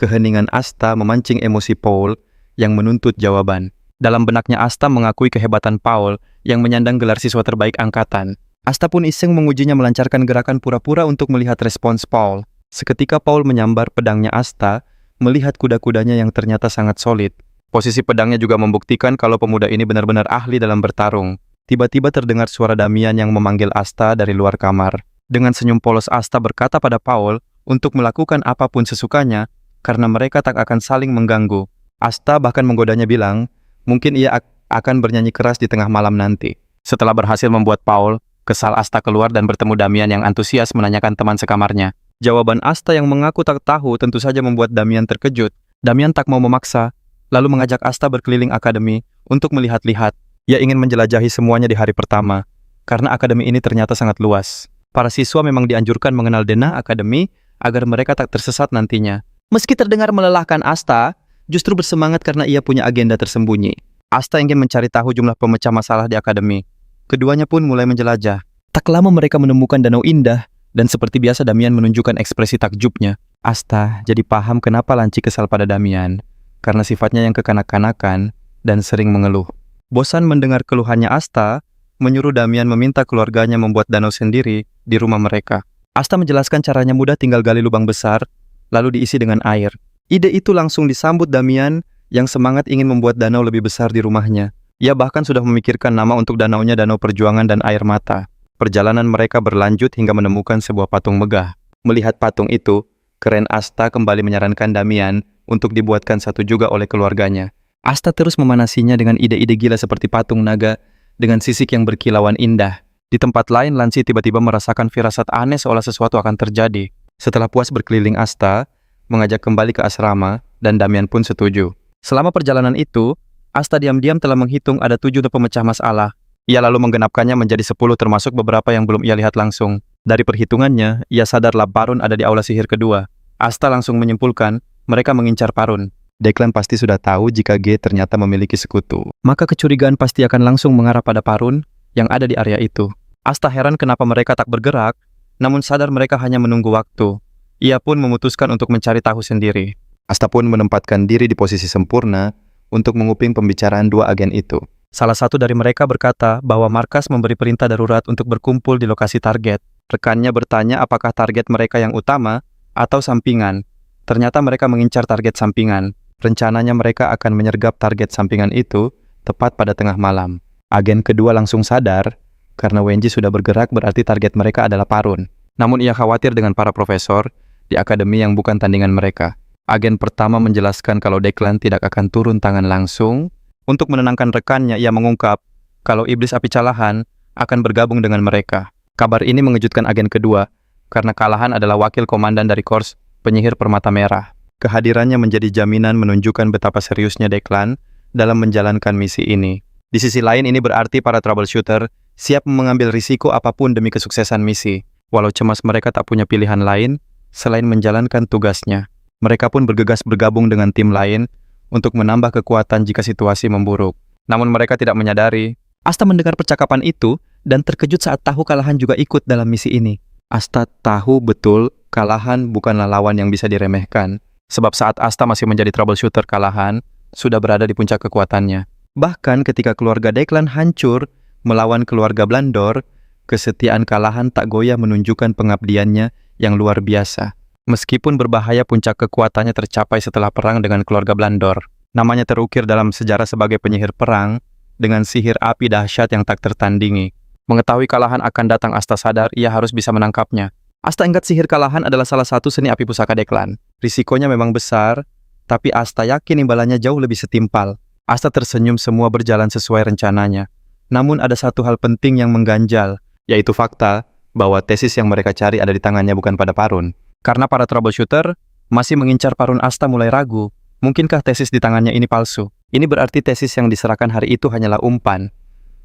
Keheningan Asta memancing emosi Paul yang menuntut jawaban. Dalam benaknya, Asta mengakui kehebatan Paul yang menyandang gelar siswa terbaik angkatan. Asta pun iseng mengujinya melancarkan gerakan pura-pura untuk melihat respons Paul. Seketika Paul menyambar pedangnya Asta, melihat kuda-kudanya yang ternyata sangat solid. Posisi pedangnya juga membuktikan kalau pemuda ini benar-benar ahli dalam bertarung. Tiba-tiba terdengar suara Damian yang memanggil Asta dari luar kamar. Dengan senyum polos, Asta berkata pada Paul untuk melakukan apapun sesukanya karena mereka tak akan saling mengganggu. Asta bahkan menggodanya bilang, mungkin ia akan bernyanyi keras di tengah malam nanti. Setelah berhasil membuat Paul kesal, Asta keluar dan bertemu Damian yang antusias menanyakan teman sekamarnya. Jawaban Asta yang mengaku tak tahu tentu saja membuat Damian terkejut. Damian tak mau memaksa, lalu mengajak Asta berkeliling akademi untuk melihat-lihat. Ia ingin menjelajahi semuanya di hari pertama, karena akademi ini ternyata sangat luas. Para siswa memang dianjurkan mengenal denah akademi agar mereka tak tersesat nantinya. Meski terdengar melelahkan, Asta justru bersemangat karena ia punya agenda tersembunyi. Asta ingin mencari tahu jumlah pemecah masalah di akademi. Keduanya pun mulai menjelajah. Tak lama mereka menemukan danau indah, dan seperti biasa Damian menunjukkan ekspresi takjubnya. Asta jadi paham kenapa Lanci kesal pada Damian. karena sifatnya yang kekanak-kanakan dan sering mengeluh. Bosan mendengar keluhannya Asta, menyuruh Damian meminta keluarganya membuat danau sendiri di rumah mereka. Asta menjelaskan caranya mudah, tinggal gali lubang besar, lalu diisi dengan air. Ide itu langsung disambut Damian yang semangat ingin membuat danau lebih besar di rumahnya. Ia bahkan sudah memikirkan nama untuk danaunya Danau Perjuangan dan Air Mata. Perjalanan mereka berlanjut hingga menemukan sebuah patung megah. Melihat patung itu, keren Asta kembali menyarankan Damian untuk dibuatkan satu juga oleh keluarganya. Asta terus memanasinya dengan ide-ide gila seperti patung naga dengan sisik yang berkilauan indah. Di tempat lain, Lansi tiba-tiba merasakan firasat aneh seolah sesuatu akan terjadi. Setelah puas berkeliling, Asta mengajak kembali ke asrama dan Damian pun setuju. Selama perjalanan itu, Asta diam-diam telah menghitung ada 7 pemecah masalah. Ia lalu menggenapkannya menjadi 10 termasuk beberapa yang belum ia lihat langsung. Dari perhitungannya, ia sadarlah Parun ada di aula sihir kedua. Asta langsung menyimpulkan mereka mengincar Parun. Declan pasti sudah tahu jika G ternyata memiliki sekutu. Maka kecurigaan pasti akan langsung mengarah pada Parun yang ada di area itu. Asta heran kenapa mereka tak bergerak, namun sadar mereka hanya menunggu waktu. Ia pun memutuskan untuk mencari tahu sendiri. Asta pun menempatkan diri di posisi sempurna untuk menguping pembicaraan 2 agen itu. Salah satu dari mereka berkata bahwa markas memberi perintah darurat untuk berkumpul di lokasi target. Rekannya bertanya apakah target mereka yang utama atau sampingan. Ternyata mereka mengincar target sampingan. Rencananya mereka akan menyergap target sampingan itu tepat pada tengah malam. Agen kedua langsung sadar, karena Wenji sudah bergerak berarti target mereka adalah Parun. Namun ia khawatir dengan para profesor di akademi yang bukan tandingan mereka. Agen pertama menjelaskan kalau Declan tidak akan turun tangan langsung. Untuk menenangkan rekannya, ia mengungkap kalau Iblis Api Calahan akan bergabung dengan mereka. Kabar ini mengejutkan agen kedua, karena Calahan adalah wakil komandan dari Korps Penyihir Permata Merah. Kehadirannya menjadi jaminan menunjukkan betapa seriusnya Declan dalam menjalankan misi ini. Di sisi lain, ini berarti para troubleshooter siap mengambil risiko apapun demi kesuksesan misi. Walau cemas, mereka tak punya pilihan lain selain menjalankan tugasnya. Mereka pun bergegas bergabung dengan tim lain untuk menambah kekuatan jika situasi memburuk. Namun mereka tidak menyadari. Asta mendengar percakapan itu dan terkejut saat tahu Calahan juga ikut dalam misi ini. Asta tahu betul Calahan bukanlah lawan yang bisa diremehkan. Sebab saat Asta masih menjadi troubleshooter, Calahan sudah berada di puncak kekuatannya. Bahkan ketika keluarga Declan hancur melawan keluarga Blandor, kesetiaan Calahan tak goyah menunjukkan pengabdiannya yang luar biasa. Meskipun berbahaya, puncak kekuatannya tercapai setelah perang dengan keluarga Blandor. Namanya terukir dalam sejarah sebagai penyihir perang dengan sihir api dahsyat yang tak tertandingi. Mengetahui Calahan akan datang, Asta sadar ia harus bisa menangkapnya. Asta ingat sihir Calahan adalah salah satu seni api pusaka Declan. Risikonya memang besar, tapi Asta yakin imbalannya jauh lebih setimpal. Asta tersenyum, semua berjalan sesuai rencananya. Namun ada satu hal penting yang mengganjal, yaitu fakta bahwa tesis yang mereka cari ada di tangannya, bukan pada Parun. Karena para troubleshooter masih mengincar Parun, Asta mulai ragu. Mungkinkah tesis di tangannya ini palsu? Ini berarti tesis yang diserahkan hari itu hanyalah umpan.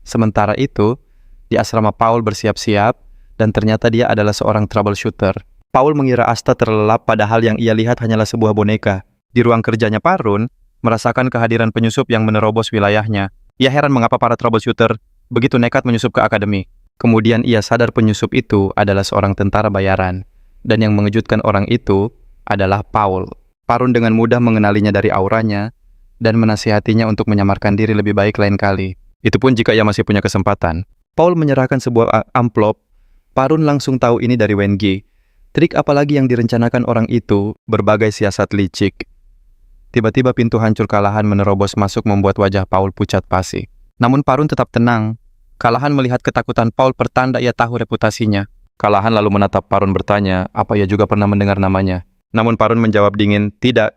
Sementara itu, di asrama Paul bersiap-siap, dan ternyata dia adalah seorang troubleshooter. Paul mengira Asta terlelap, padahal yang ia lihat hanyalah sebuah boneka. Di ruang kerjanya Parun, merasakan kehadiran penyusup yang menerobos wilayahnya. Ia heran mengapa para troubleshooter begitu nekat menyusup ke akademi. Kemudian ia sadar penyusup itu adalah seorang tentara bayaran. Dan yang mengejutkan orang itu adalah Paul. Parun dengan mudah mengenalinya dari auranya dan menasihatinya untuk menyamarkan diri lebih baik lain kali. Itu pun jika ia masih punya kesempatan. Paul menyerahkan sebuah amplop. Parun langsung tahu ini dari Wenji. Trik apalagi yang direncanakan orang itu, berbagai siasat licik. Tiba-tiba pintu hancur Calahan menerobos masuk membuat wajah Paul pucat pasi. Namun Parun tetap tenang. Calahan melihat ketakutan Paul pertanda ia tahu reputasinya. Calahan lalu menatap Parun bertanya, apa ia juga pernah mendengar namanya? Namun Parun menjawab dingin, tidak.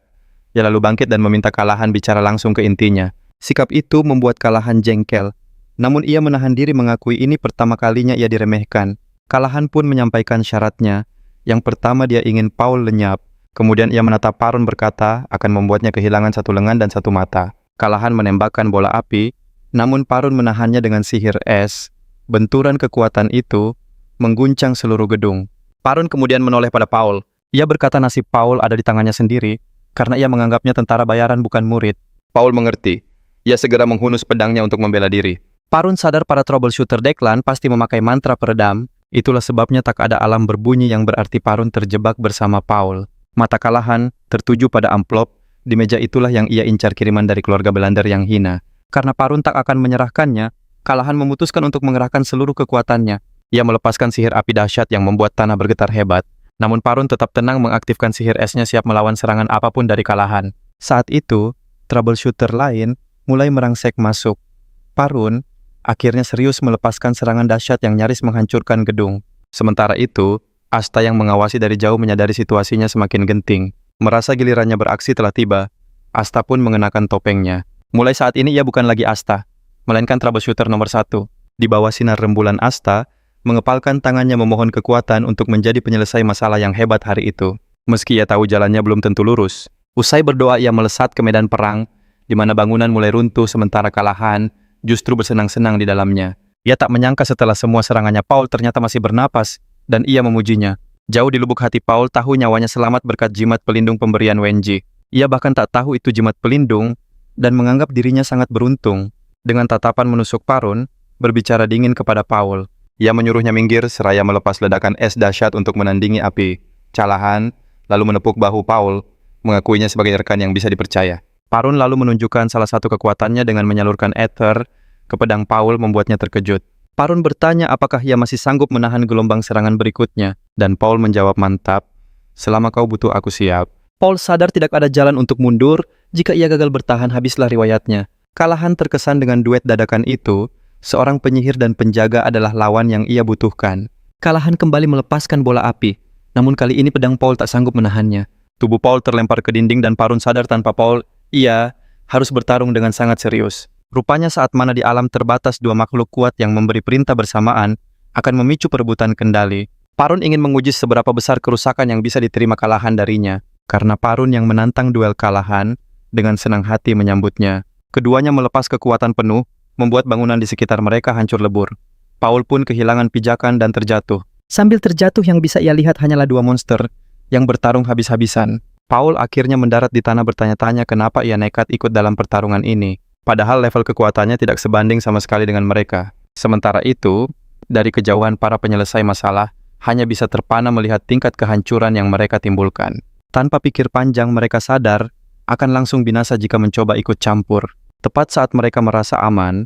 Ia lalu bangkit dan meminta Calahan bicara langsung ke intinya. Sikap itu membuat Calahan jengkel. Namun ia menahan diri mengakui ini pertama kalinya ia diremehkan. Calahan pun menyampaikan syaratnya. Yang pertama, dia ingin Paul lenyap. Kemudian ia menatap Parun berkata akan membuatnya kehilangan satu lengan dan satu mata. Calahan menembakkan bola api, namun Parun menahannya dengan sihir es. Benturan kekuatan itu mengguncang seluruh gedung. Parun kemudian menoleh pada Paul. Ia berkata nasib Paul ada di tangannya sendiri, karena ia menganggapnya tentara bayaran bukan murid. Paul mengerti. Ia segera menghunus pedangnya untuk membela diri. Parun sadar para troubleshooter Declan pasti memakai mantra peredam. Itulah sebabnya tak ada alarm berbunyi yang berarti Parun terjebak bersama Paul. Mata Calahan tertuju pada amplop Di meja itulah yang ia incar kiriman dari keluarga Belander yang hina. Karena Parun tak akan menyerahkannya, Kalahan memutuskan untuk mengerahkan seluruh kekuatannya. Ia melepaskan sihir api dahsyat yang membuat tanah bergetar hebat. Namun Parun tetap tenang mengaktifkan sihir esnya siap melawan serangan apapun dari Kalahan. Saat itu, troubleshooter lain mulai merangsek masuk. Parun akhirnya serius melepaskan serangan dahsyat yang nyaris menghancurkan gedung. Sementara itu, Asta yang mengawasi dari jauh menyadari situasinya semakin genting. Merasa gilirannya beraksi telah tiba, Asta pun mengenakan topengnya. Mulai saat ini ia bukan lagi Asta, melainkan troubleshooter nomor 1. Di bawah sinar rembulan Asta, mengepalkan tangannya memohon kekuatan untuk menjadi penyelesai masalah yang hebat hari itu. Meski ia tahu jalannya belum tentu lurus, usai berdoa ia melesat ke medan perang, di mana bangunan mulai runtuh sementara Kalahan justru bersenang-senang di dalamnya. Ia tak menyangka setelah semua serangannya Paul ternyata masih bernapas, dan ia memujinya. Jauh di lubuk hati Paul tahu nyawanya selamat berkat jimat pelindung pemberian Wenji. Ia bahkan tak tahu itu jimat pelindung, dan menganggap dirinya sangat beruntung. Dengan tatapan menusuk Parun, berbicara dingin kepada Paul. Ia menyuruhnya minggir seraya melepas ledakan es dahsyat untuk menandingi api. Kalahan lalu menepuk bahu Paul, mengakuinya sebagai rekan yang bisa dipercaya. Parun lalu menunjukkan salah satu kekuatannya dengan menyalurkan ether ke pedang Paul membuatnya terkejut. Parun bertanya apakah ia masih sanggup menahan gelombang serangan berikutnya, dan Paul menjawab mantap, selama kau butuh aku siap. Paul sadar tidak ada jalan untuk mundur, jika ia gagal bertahan habislah riwayatnya. Kalahan terkesan dengan duet dadakan itu, seorang penyihir dan penjaga adalah lawan yang ia butuhkan. Kalahan kembali melepaskan bola api, namun kali ini pedang Paul tak sanggup menahannya. Tubuh Paul terlempar ke dinding dan Parun sadar tanpa Paul, ia harus bertarung dengan sangat serius. Rupanya saat mana di alam terbatas dua makhluk kuat yang memberi perintah bersamaan akan memicu perebutan kendali. Parun ingin menguji seberapa besar kerusakan yang bisa diterima Kalahan darinya. Karena Parun yang menantang duel Kalahan dengan senang hati menyambutnya. Keduanya melepas kekuatan penuh, membuat bangunan di sekitar mereka hancur lebur. Paul pun kehilangan pijakan dan terjatuh. Sambil terjatuh yang bisa ia lihat hanyalah dua monster yang bertarung habis-habisan. Paul akhirnya mendarat di tanah bertanya-tanya kenapa ia nekat ikut dalam pertarungan ini. Padahal level kekuatannya tidak sebanding sama sekali dengan mereka. Sementara itu, dari kejauhan para penyelesai masalah hanya bisa terpana melihat tingkat kehancuran yang mereka timbulkan. Tanpa pikir panjang mereka sadar akan langsung binasa jika mencoba ikut campur. Tepat saat mereka merasa aman,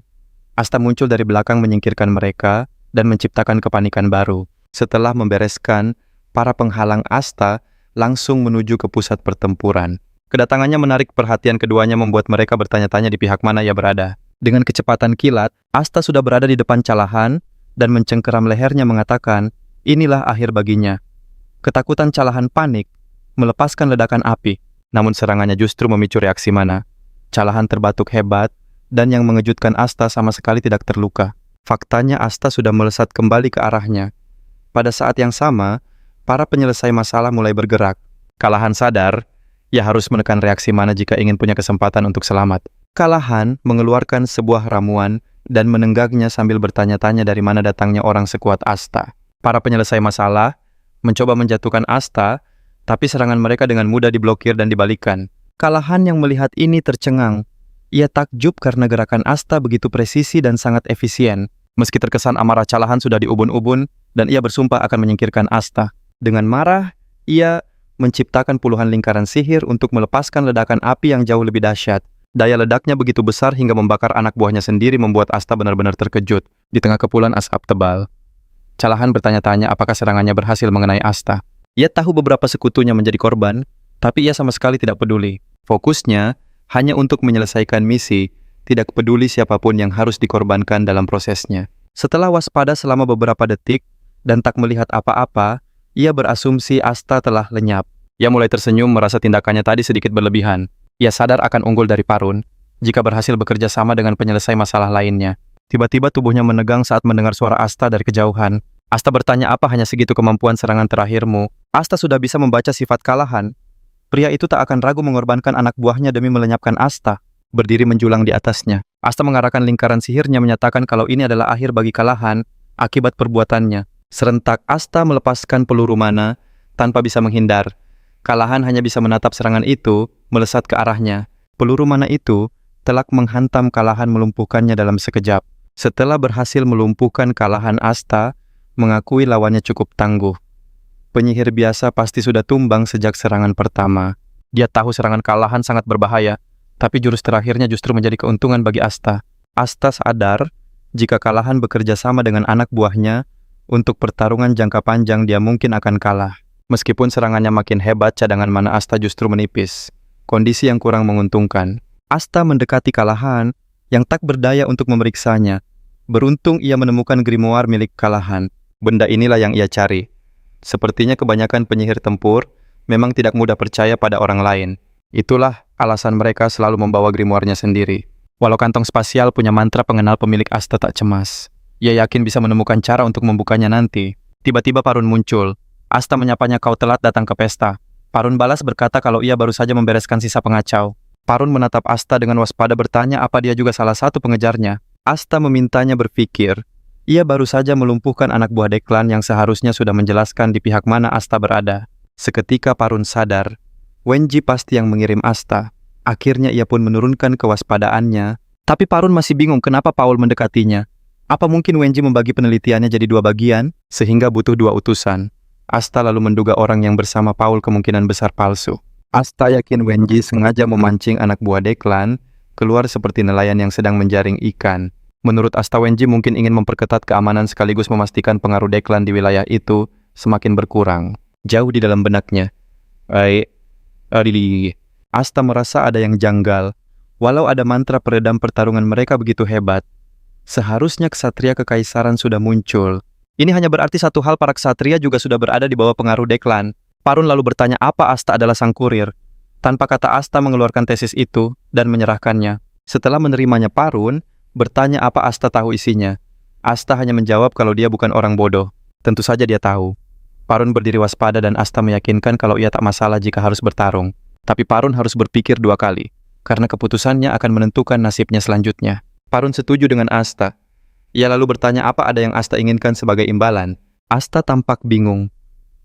Asta muncul dari belakang menyingkirkan mereka dan menciptakan kepanikan baru. Setelah membereskan, para penghalang Asta langsung menuju ke pusat pertempuran. Kedatangannya menarik perhatian keduanya membuat mereka bertanya-tanya di pihak mana ia berada. Dengan kecepatan kilat, Asta sudah berada di depan Kalahan dan mencengkeram lehernya mengatakan, inilah akhir baginya. Ketakutan Kalahan panik, melepaskan ledakan api. Namun serangannya justru memicu reaksi mana. Kalahan terbatuk hebat, dan yang mengejutkan Asta sama sekali tidak terluka. Faktanya Asta sudah melesat kembali ke arahnya. Pada saat yang sama, para penyelesai masalah mulai bergerak. Kalahan sadar, ia harus menekan reaksi mana jika ingin punya kesempatan untuk selamat. Kalahan mengeluarkan sebuah ramuan dan menenggaknya sambil bertanya-tanya dari mana datangnya orang sekuat Asta. Para penyelesai masalah mencoba menjatuhkan Asta, tapi serangan mereka dengan mudah diblokir dan dibalikan. Kalahan yang melihat ini tercengang. Ia takjub karena gerakan Asta begitu presisi dan sangat efisien. Meski terkesan amarah Kalahan sudah diubun-ubun, dan ia bersumpah akan menyingkirkan Asta. Dengan marah, ia menciptakan puluhan lingkaran sihir untuk melepaskan ledakan api yang jauh lebih dahsyat. Daya ledaknya begitu besar hingga membakar anak buahnya sendiri membuat Asta benar-benar terkejut. Di tengah kepulan asap tebal, Kalahan bertanya-tanya apakah serangannya berhasil mengenai Asta. Ia tahu beberapa sekutunya menjadi korban, tapi ia sama sekali tidak peduli. Fokusnya hanya untuk menyelesaikan misi, tidak peduli siapapun yang harus dikorbankan dalam prosesnya. Setelah waspada selama beberapa detik dan tak melihat apa-apa, ia berasumsi Asta telah lenyap. Ia mulai tersenyum merasa tindakannya tadi sedikit berlebihan. Ia sadar akan unggul dari Parun jika berhasil bekerja sama dengan penyelesai masalah lainnya. Tiba-tiba tubuhnya menegang saat mendengar suara Asta dari kejauhan. Asta bertanya apa hanya segitu kemampuan serangan terakhirmu. Asta sudah bisa membaca sifat Kalahan. Pria itu tak akan ragu mengorbankan anak buahnya demi melenyapkan Asta. Berdiri menjulang di atasnya. Asta mengarahkan lingkaran sihirnya menyatakan kalau ini adalah akhir bagi Kalahan akibat perbuatannya. Serentak Asta melepaskan peluru mana tanpa bisa menghindar. Kalahan hanya bisa menatap serangan itu melesat ke arahnya. Peluru mana itu telak menghantam Kalahan melumpuhkannya dalam sekejap. Setelah berhasil melumpuhkan Kalahan, Asta mengakui lawannya cukup tangguh. Penyihir biasa pasti sudah tumbang sejak serangan pertama. Dia tahu serangan kalahan sangat berbahaya, tapi jurus terakhirnya justru menjadi keuntungan bagi Asta. Asta sadar jika kalahan bekerja sama dengan anak buahnya untuk pertarungan jangka panjang dia mungkin akan kalah. Meskipun serangannya makin hebat, cadangan mana Asta justru menipis. Kondisi yang kurang menguntungkan. Asta mendekati kalahan yang tak berdaya untuk memeriksanya. Beruntung ia menemukan grimoire milik kalahan. Benda inilah yang ia cari. Sepertinya kebanyakan penyihir tempur memang tidak mudah percaya pada orang lain. Itulah alasan mereka selalu membawa grimoire-nya sendiri. Walau kantong spasial punya mantra pengenal pemilik Asta tak cemas. Ia yakin bisa menemukan cara untuk membukanya nanti. Tiba-tiba Parun muncul. Asta menyapanya, "Kau telat datang ke pesta." Parun balas berkata kalau ia baru saja membereskan sisa pengacau. Parun menatap Asta dengan waspada bertanya apa dia juga salah satu pengejarnya. Asta memintanya berpikir. Ia baru saja melumpuhkan anak buah Deklan yang seharusnya sudah menjelaskan di pihak mana Asta berada. Seketika Parun sadar, Wenji pasti yang mengirim Asta. Akhirnya ia pun menurunkan kewaspadaannya. Tapi Parun masih bingung kenapa Paul mendekatinya. Apa mungkin Wenji membagi penelitiannya jadi 2 bagian, sehingga butuh 2 utusan? Asta lalu menduga orang yang bersama Paul kemungkinan besar palsu. Asta yakin Wenji sengaja memancing anak buah Deklan keluar seperti nelayan yang sedang menjaring ikan. Menurut Asta, Wenji mungkin ingin memperketat keamanan sekaligus memastikan pengaruh Deklan di wilayah itu semakin berkurang. Jauh di dalam benaknya, Asta merasa ada yang janggal. Walau ada mantra peredam pertarungan mereka begitu hebat, seharusnya ksatria kekaisaran sudah muncul. Ini hanya berarti satu hal, para ksatria juga sudah berada di bawah pengaruh Deklan. Parun lalu bertanya apa Asta adalah sang kurir. Tanpa kata Asta mengeluarkan tesis itu dan menyerahkannya. Setelah menerimanya, Parun bertanya apa Asta tahu isinya. Asta hanya menjawab kalau dia bukan orang bodoh. Tentu saja dia tahu. Parun berdiri waspada dan Asta meyakinkan kalau ia tak masalah jika harus bertarung. Tapi Parun harus berpikir 2 kali, karena keputusannya akan menentukan nasibnya selanjutnya. Parun setuju dengan Asta. Ia lalu bertanya apa ada yang Asta inginkan sebagai imbalan. Asta tampak bingung.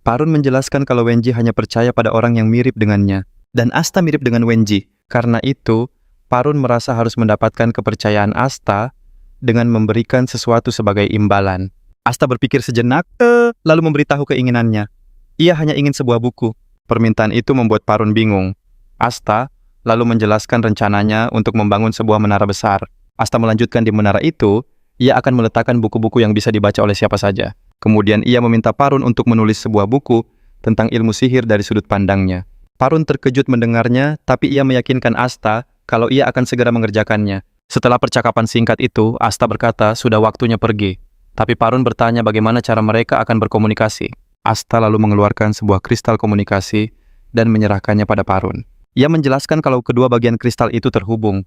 Parun menjelaskan kalau Wenji hanya percaya pada orang yang mirip dengannya. Dan Asta mirip dengan Wenji. Karena itu, Parun merasa harus mendapatkan kepercayaan Asta dengan memberikan sesuatu sebagai imbalan. Asta berpikir sejenak, lalu memberitahu keinginannya. Ia hanya ingin sebuah buku. Permintaan itu membuat Parun bingung. Asta lalu menjelaskan rencananya untuk membangun sebuah menara besar. Asta melanjutkan di menara itu, ia akan meletakkan buku-buku yang bisa dibaca oleh siapa saja. Kemudian ia meminta Parun untuk menulis sebuah buku tentang ilmu sihir dari sudut pandangnya. Parun terkejut mendengarnya, tapi ia meyakinkan Asta kalau ia akan segera mengerjakannya. Setelah percakapan singkat itu, Asta berkata sudah waktunya pergi. Tapi Parun bertanya bagaimana cara mereka akan berkomunikasi. Asta lalu mengeluarkan sebuah kristal komunikasi dan menyerahkannya pada Parun. Ia menjelaskan kalau kedua bagian kristal itu terhubung.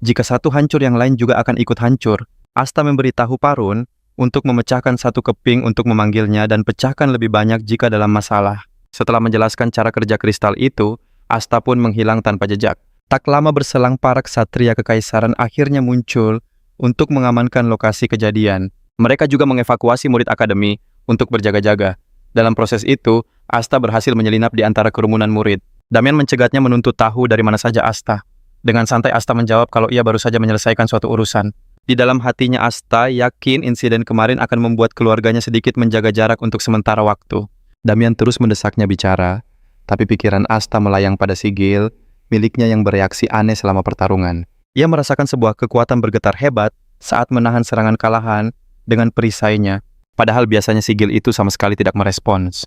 Jika satu hancur, yang lain juga akan ikut hancur. Asta memberitahu Parun untuk memecahkan satu keping untuk memanggilnya dan pecahkan lebih banyak jika dalam masalah. Setelah menjelaskan cara kerja kristal itu, Asta pun menghilang tanpa jejak. Tak lama berselang, para ksatria kekaisaran akhirnya muncul untuk mengamankan lokasi kejadian. Mereka juga mengevakuasi murid akademi untuk berjaga-jaga. Dalam proses itu, Asta berhasil menyelinap di antara kerumunan murid. Damian mencegatnya menuntut tahu dari mana saja Asta. Dengan santai Asta menjawab kalau ia baru saja menyelesaikan suatu urusan. Di dalam hatinya Asta yakin insiden kemarin akan membuat keluarganya sedikit menjaga jarak untuk sementara waktu. Damian terus mendesaknya bicara, tapi pikiran Asta melayang pada sigil miliknya yang bereaksi aneh selama pertarungan. Ia merasakan sebuah kekuatan bergetar hebat saat menahan serangan kalahan dengan perisainya, padahal biasanya sigil itu sama sekali tidak merespons.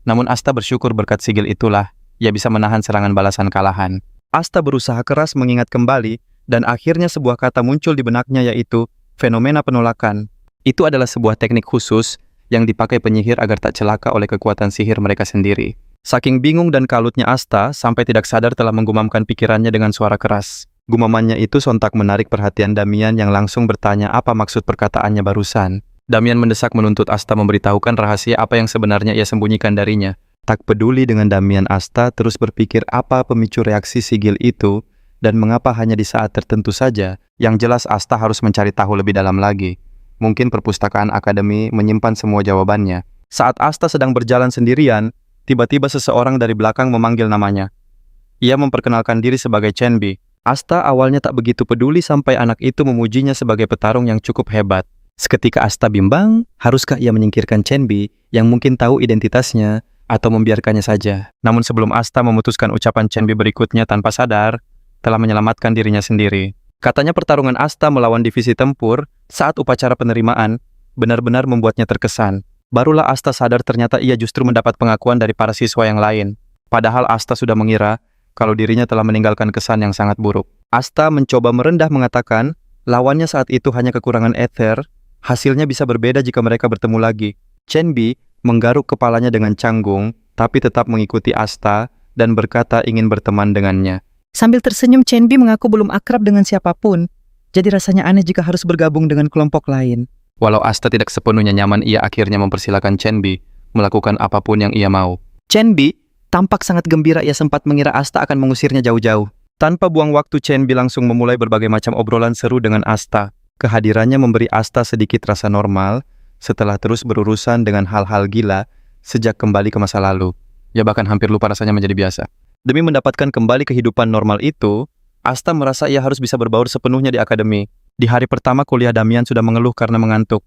Namun Asta bersyukur berkat sigil itulah ia bisa menahan serangan balasan kalahan. Asta berusaha keras mengingat kembali, dan akhirnya sebuah kata muncul di benaknya, yaitu fenomena penolakan. Itu adalah sebuah teknik khusus yang dipakai penyihir agar tak celaka oleh kekuatan sihir mereka sendiri. Saking bingung dan kalutnya Asta, sampai tidak sadar telah menggumamkan pikirannya dengan suara keras. Gumamannya itu sontak menarik perhatian Damian yang langsung bertanya apa maksud perkataannya barusan. Damian mendesak menuntut Asta memberitahukan rahasia apa yang sebenarnya ia sembunyikan darinya. Tak peduli dengan Damian, Asta terus berpikir apa pemicu reaksi sigil itu dan mengapa hanya di saat tertentu saja. Yang jelas Asta harus mencari tahu lebih dalam lagi. Mungkin perpustakaan akademi menyimpan semua jawabannya. Saat Asta sedang berjalan sendirian, tiba-tiba seseorang dari belakang memanggil namanya. Ia memperkenalkan diri sebagai Chenbi. Asta awalnya tak begitu peduli sampai anak itu memujinya sebagai petarung yang cukup hebat. Seketika Asta bimbang, haruskah ia menyingkirkan Chenbi yang mungkin tahu identitasnya atau membiarkannya saja. Namun sebelum Asta memutuskan ucapan Chenbi berikutnya tanpa sadar, telah menyelamatkan dirinya sendiri. Katanya pertarungan Asta melawan divisi tempur saat upacara penerimaan benar-benar membuatnya terkesan. Barulah Asta sadar ternyata ia justru mendapat pengakuan dari para siswa yang lain. Padahal Asta sudah mengira kalau dirinya telah meninggalkan kesan yang sangat buruk. Asta mencoba merendah mengatakan, lawannya saat itu hanya kekurangan ether, hasilnya bisa berbeda jika mereka bertemu lagi. Chenbi menggaruk kepalanya dengan canggung, tapi tetap mengikuti Asta dan berkata ingin berteman dengannya. Sambil tersenyum, Chenbi mengaku belum akrab dengan siapapun. Jadi rasanya aneh jika harus bergabung dengan kelompok lain. Walau Asta tidak sepenuhnya nyaman, ia akhirnya mempersilakan Chenbi melakukan apapun yang ia mau. Chenbi tampak sangat gembira, ia sempat mengira Asta akan mengusirnya jauh-jauh. Tanpa buang waktu, Chenbi langsung memulai berbagai macam obrolan seru dengan Asta. Kehadirannya memberi Asta sedikit rasa normal setelah terus berurusan dengan hal-hal gila sejak kembali ke masa lalu. Ya bahkan hampir lupa rasanya menjadi biasa. Demi mendapatkan kembali kehidupan normal itu, Asta merasa ia harus bisa berbaur sepenuhnya di akademi. Di hari pertama kuliah, Damian sudah mengeluh karena mengantuk.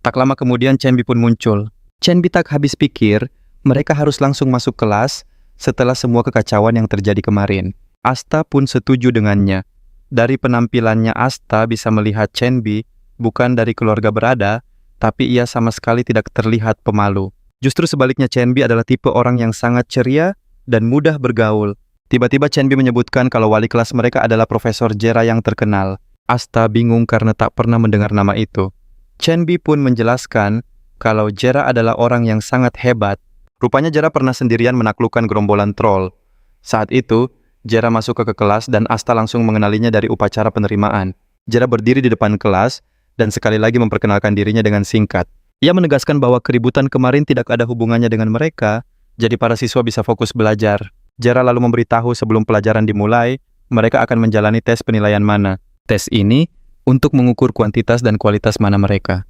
Tak lama kemudian Chenbi pun muncul. Chenbi tak habis pikir, mereka harus langsung masuk kelas setelah semua kekacauan yang terjadi kemarin. Asta pun setuju dengannya. Dari penampilannya Asta bisa melihat Chenbi bukan dari keluarga berada, tapi ia sama sekali tidak terlihat pemalu. Justru sebaliknya, Chenbi adalah tipe orang yang sangat ceria dan mudah bergaul. Tiba-tiba Chenbi menyebutkan kalau wali kelas mereka adalah Profesor Jera yang terkenal. Asta bingung karena tak pernah mendengar nama itu. Chenbi pun menjelaskan kalau Jera adalah orang yang sangat hebat. Rupanya Jera pernah sendirian menaklukkan gerombolan troll. Saat itu, Jera masuk ke kelas dan Asta langsung mengenalinya dari upacara penerimaan. Jera berdiri di depan kelas dan sekali lagi memperkenalkan dirinya dengan singkat. Ia menegaskan bahwa keributan kemarin tidak ada hubungannya dengan mereka, jadi para siswa bisa fokus belajar. Jera lalu memberitahu sebelum pelajaran dimulai, mereka akan menjalani tes penilaian mana. Tes ini untuk mengukur kuantitas dan kualitas mana mereka.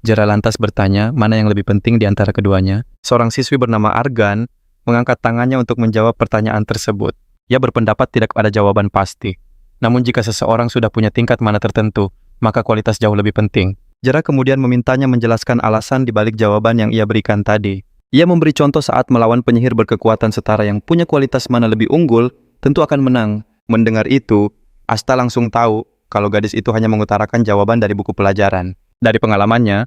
Jera lantas bertanya mana yang lebih penting di antara keduanya. Seorang siswi bernama Argan mengangkat tangannya untuk menjawab pertanyaan tersebut. Ia berpendapat tidak ada jawaban pasti. Namun jika seseorang sudah punya tingkat mana tertentu, maka kualitas jauh lebih penting. Jera kemudian memintanya menjelaskan alasan di balik jawaban yang ia berikan tadi. Ia memberi contoh saat melawan penyihir berkekuatan setara yang punya kualitas mana lebih unggul, tentu akan menang. Mendengar itu, Asta langsung tahu kalau gadis itu hanya mengutarakan jawaban dari buku pelajaran. Dari pengalamannya,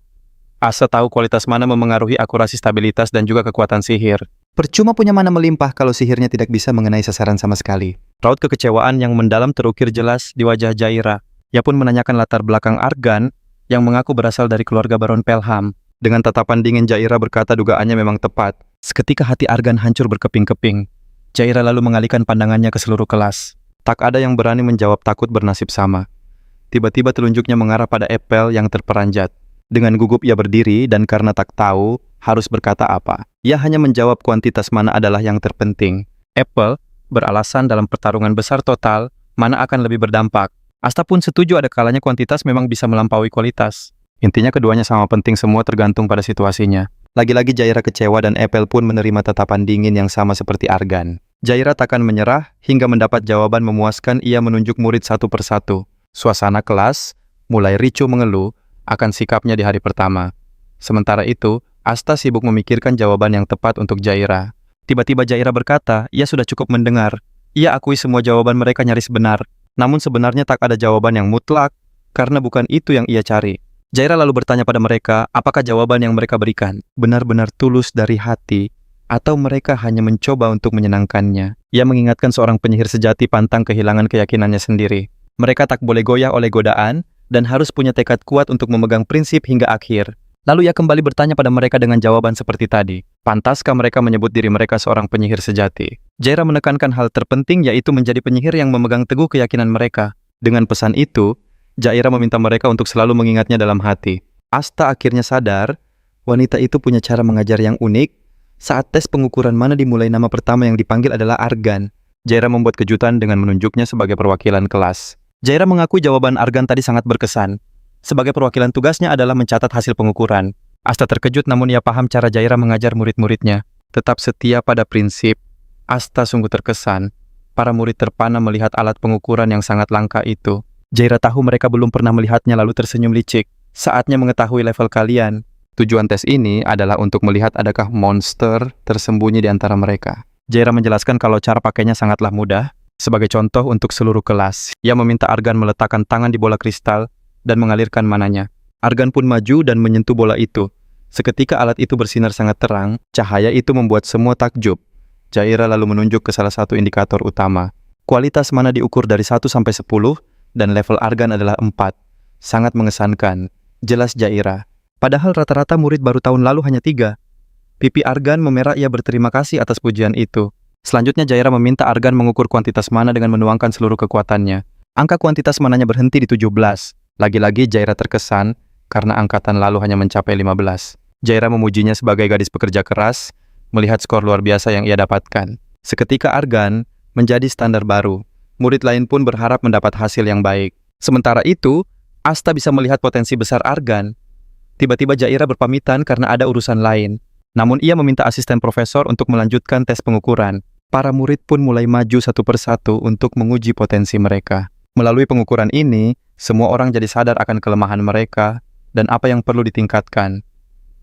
Asta tahu kualitas mana memengaruhi akurasi stabilitas dan juga kekuatan sihir. Percuma punya mana melimpah kalau sihirnya tidak bisa mengenai sasaran sama sekali. Raut kekecewaan yang mendalam terukir jelas di wajah Jaira. Ia pun menanyakan latar belakang Argan yang mengaku berasal dari keluarga Baron Pelham. Dengan tatapan dingin, Jaira berkata dugaannya memang tepat. Seketika hati Argan hancur berkeping-keping. Jaira lalu mengalihkan pandangannya ke seluruh kelas. Tak ada yang berani menjawab, takut bernasib sama. Tiba-tiba telunjuknya mengarah pada Apple yang terperanjat. Dengan gugup ia berdiri dan karena tak tahu harus berkata apa, ia hanya menjawab kuantitas mana adalah yang terpenting. Apple beralasan dalam pertarungan besar total, mana akan lebih berdampak. Asta pun setuju ada kalanya kuantitas memang bisa melampaui kualitas. Intinya keduanya sama penting, semua tergantung pada situasinya. Lagi-lagi Jaira kecewa dan Apple pun menerima tatapan dingin yang sama seperti Argan. Jaira takkan menyerah hingga mendapat jawaban memuaskan. Ia menunjuk murid satu persatu. Suasana kelas mulai ricuh mengeluh akan sikapnya di hari pertama. Sementara itu, Asta sibuk memikirkan jawaban yang tepat untuk Jaira. Tiba-tiba Jaira berkata, ia sudah cukup mendengar. Ia akui semua jawaban mereka nyaris benar. Namun sebenarnya tak ada jawaban yang mutlak, karena bukan itu yang ia cari. Jaira lalu bertanya pada mereka, apakah jawaban yang mereka berikan benar-benar tulus dari hati, atau mereka hanya mencoba untuk menyenangkannya. Ia mengingatkan seorang penyihir sejati pantang kehilangan keyakinannya sendiri. Mereka tak boleh goyah oleh godaan, dan harus punya tekad kuat untuk memegang prinsip hingga akhir. Lalu ia kembali bertanya pada mereka dengan jawaban seperti tadi. Pantaskah mereka menyebut diri mereka seorang penyihir sejati? Jaira menekankan hal terpenting, yaitu menjadi penyihir yang memegang teguh keyakinan mereka. Dengan pesan itu, Jaira meminta mereka untuk selalu mengingatnya dalam hati. Asta akhirnya sadar, wanita itu punya cara mengajar yang unik. Saat tes pengukuran mana dimulai, nama pertama yang dipanggil adalah Argan. Jaira membuat kejutan dengan menunjuknya sebagai perwakilan kelas. Jaira mengakui jawaban Argan tadi sangat berkesan. Sebagai perwakilan tugasnya adalah mencatat hasil pengukuran. Asta terkejut, namun ia paham cara Jaira mengajar murid-muridnya. Tetap setia pada prinsip. Asta sungguh terkesan. Para murid terpana melihat alat pengukuran yang sangat langka itu. Jaira tahu mereka belum pernah melihatnya lalu tersenyum licik. Saatnya mengetahui level kalian. Tujuan tes ini adalah untuk melihat adakah monster tersembunyi di antara mereka. Jaira menjelaskan kalau cara pakainya sangatlah mudah. Sebagai contoh untuk seluruh kelas, ia meminta Argan meletakkan tangan di bola kristal dan mengalirkan mananya. Argan pun maju dan menyentuh bola itu. Seketika alat itu bersinar sangat terang, cahaya itu membuat semua takjub. Jaira lalu menunjuk ke salah satu indikator utama. Kualitas mana diukur dari 1 sampai 10 dan level Argan adalah 4. Sangat mengesankan, jelas Jaira. Padahal rata-rata murid baru tahun lalu hanya 3. Pipi Argan memerah, ia berterima kasih atas pujian itu. Selanjutnya Jaira meminta Argan mengukur kuantitas mana dengan menuangkan seluruh kekuatannya. Angka kuantitas mananya berhenti di 17. Lagi-lagi Jaira terkesan karena angkatan lalu hanya mencapai 15. Jaira memujinya sebagai gadis pekerja keras, melihat skor luar biasa yang ia dapatkan. Seketika Argan menjadi standar baru. Murid lain pun berharap mendapat hasil yang baik. Sementara itu, Asta bisa melihat potensi besar Argan. Tiba-tiba Jaira berpamitan karena ada urusan lain. Namun ia meminta asisten profesor untuk melanjutkan tes pengukuran. Para murid pun mulai maju satu persatu untuk menguji potensi mereka. Melalui pengukuran ini, semua orang jadi sadar akan kelemahan mereka dan apa yang perlu ditingkatkan.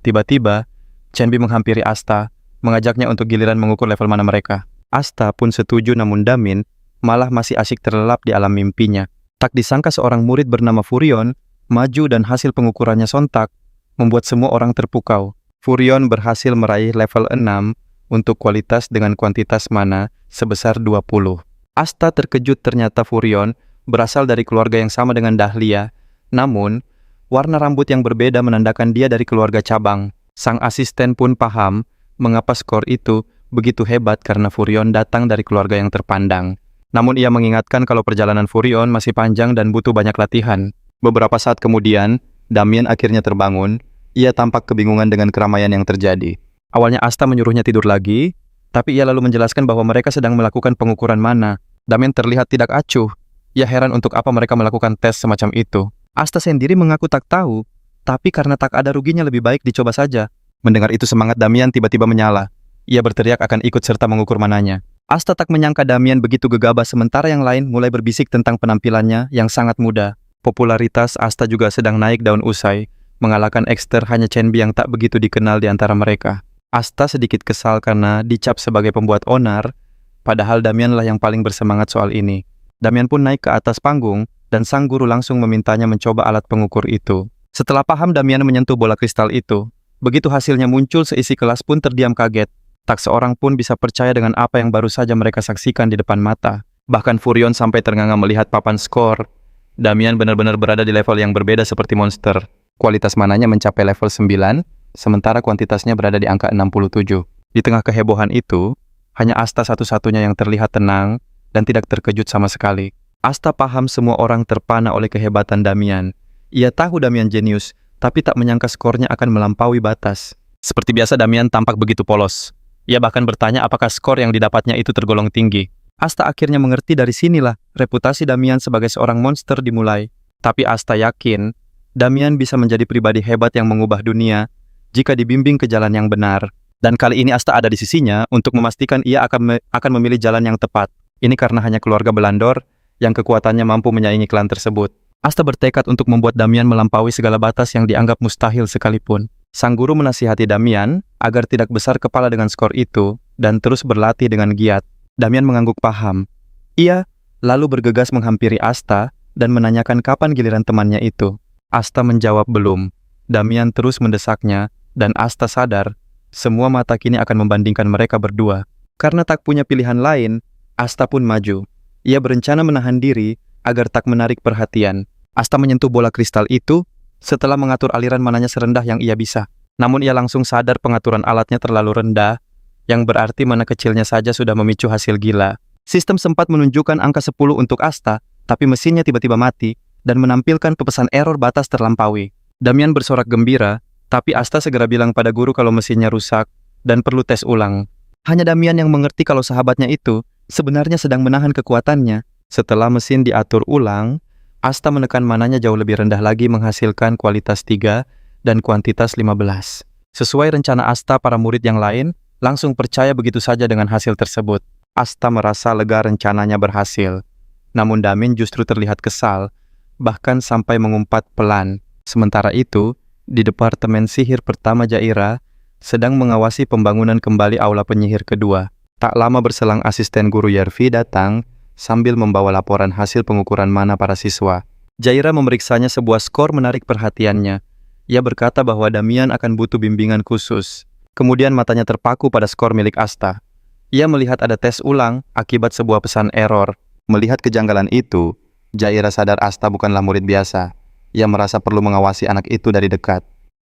Tiba-tiba, Chenbi menghampiri Asta, mengajaknya untuk giliran mengukur level mana mereka. Asta pun setuju, namun Damin malah masih asyik terlelap di alam mimpinya. Tak disangka seorang murid bernama Furion maju dan hasil pengukurannya sontak membuat semua orang terpukau. Furion berhasil meraih level 6 untuk kualitas dengan kuantitas mana sebesar 20. Asta terkejut, ternyata Furion berasal dari keluarga yang sama dengan Dahlia. Namun, warna rambut yang berbeda menandakan dia dari keluarga cabang. Sang asisten pun paham mengapa skor itu begitu hebat karena Furion datang dari keluarga yang terpandang. Namun ia mengingatkan kalau perjalanan Furion masih panjang dan butuh banyak latihan. Beberapa saat kemudian, Damien akhirnya terbangun. Ia tampak kebingungan dengan keramaian yang terjadi. Awalnya Asta menyuruhnya tidur lagi, tapi ia lalu menjelaskan bahwa mereka sedang melakukan pengukuran mana. Damien terlihat tidak acuh. Ia heran untuk apa mereka melakukan tes semacam itu. Asta sendiri mengaku tak tahu, tapi karena tak ada ruginya lebih baik dicoba saja. Mendengar itu semangat Damian tiba-tiba menyala. Ia berteriak akan ikut serta mengukur mananya. Asta tak menyangka Damian begitu gegabah, sementara yang lain mulai berbisik tentang penampilannya yang sangat muda. Popularitas Asta juga sedang naik daun usai, mengalahkan Exter hanya Chenbi yang tak begitu dikenal di antara mereka. Asta sedikit kesal karena dicap sebagai pembuat onar, padahal Damianlah yang paling bersemangat soal ini. Damian pun naik ke atas panggung, dan sang guru langsung memintanya mencoba alat pengukur itu. Setelah paham, Damian menyentuh bola kristal itu. Begitu hasilnya muncul, seisi kelas pun terdiam kaget. Tak seorang pun bisa percaya dengan apa yang baru saja mereka saksikan di depan mata. Bahkan Furion sampai ternganga melihat papan skor. Damian benar-benar berada di level yang berbeda seperti monster. Kualitas mananya mencapai level 9, sementara kuantitasnya berada di angka 67. Di tengah kehebohan itu, hanya Asta satu-satunya yang terlihat tenang dan tidak terkejut sama sekali. Asta paham semua orang terpana oleh kehebatan Damian. Ia tahu Damian jenius, tapi tak menyangka skornya akan melampaui batas. Seperti biasa, Damian tampak begitu polos. Ia bahkan bertanya apakah skor yang didapatnya itu tergolong tinggi. Asta akhirnya mengerti, dari sinilah reputasi Damian sebagai seorang monster dimulai. Tapi Asta yakin, Damian bisa menjadi pribadi hebat yang mengubah dunia jika dibimbing ke jalan yang benar. Dan kali ini Asta ada di sisinya untuk memastikan ia akan memilih jalan yang tepat. Ini karena hanya keluarga Belandor yang kekuatannya mampu menyaingi klan tersebut. Asta bertekad untuk membuat Damian melampaui segala batas yang dianggap mustahil sekalipun. Sang guru menasihati Damian agar tidak besar kepala dengan skor itu dan terus berlatih dengan giat. Damian mengangguk paham. Ia lalu bergegas menghampiri Asta dan menanyakan kapan giliran temannya itu. Asta menjawab belum. Damian terus mendesaknya, dan Asta sadar semua mata kini akan membandingkan mereka berdua. Karena tak punya pilihan lain, Asta pun maju. Ia berencana menahan diri agar tak menarik perhatian. Asta menyentuh bola kristal itu setelah mengatur aliran mananya serendah yang ia bisa. Namun ia langsung sadar pengaturan alatnya terlalu rendah, yang berarti mana kecilnya saja sudah memicu hasil gila. Sistem sempat menunjukkan angka 10 untuk Asta, tapi mesinnya tiba-tiba mati dan menampilkan pepesan error batas terlampaui. Damian bersorak gembira, tapi Asta segera bilang pada guru kalau mesinnya rusak dan perlu tes ulang. Hanya Damian yang mengerti kalau sahabatnya itu sebenarnya sedang menahan kekuatannya. Setelah mesin diatur ulang, Asta menekan mananya jauh lebih rendah lagi, menghasilkan kualitas 3 dan kuantitas 15. Sesuai rencana Asta, para murid yang lain langsung percaya begitu saja dengan hasil tersebut. Asta merasa lega rencananya berhasil. Namun Damin justru terlihat kesal, bahkan sampai mengumpat pelan. Sementara itu, Di Departemen Sihir pertama Jaira, sedang mengawasi pembangunan kembali aula penyihir kedua. Tak lama berselang asisten guru Yervi datang sambil membawa laporan hasil pengukuran mana para siswa. Jaira memeriksanya sebuah skor menarik perhatiannya. Ia berkata bahwa Damian akan butuh bimbingan khusus. Kemudian matanya terpaku pada skor milik Asta. Ia melihat ada tes ulang akibat sebuah pesan error. Melihat kejanggalan itu, Jaira sadar Asta bukanlah murid biasa. Ia merasa perlu mengawasi anak itu dari dekat.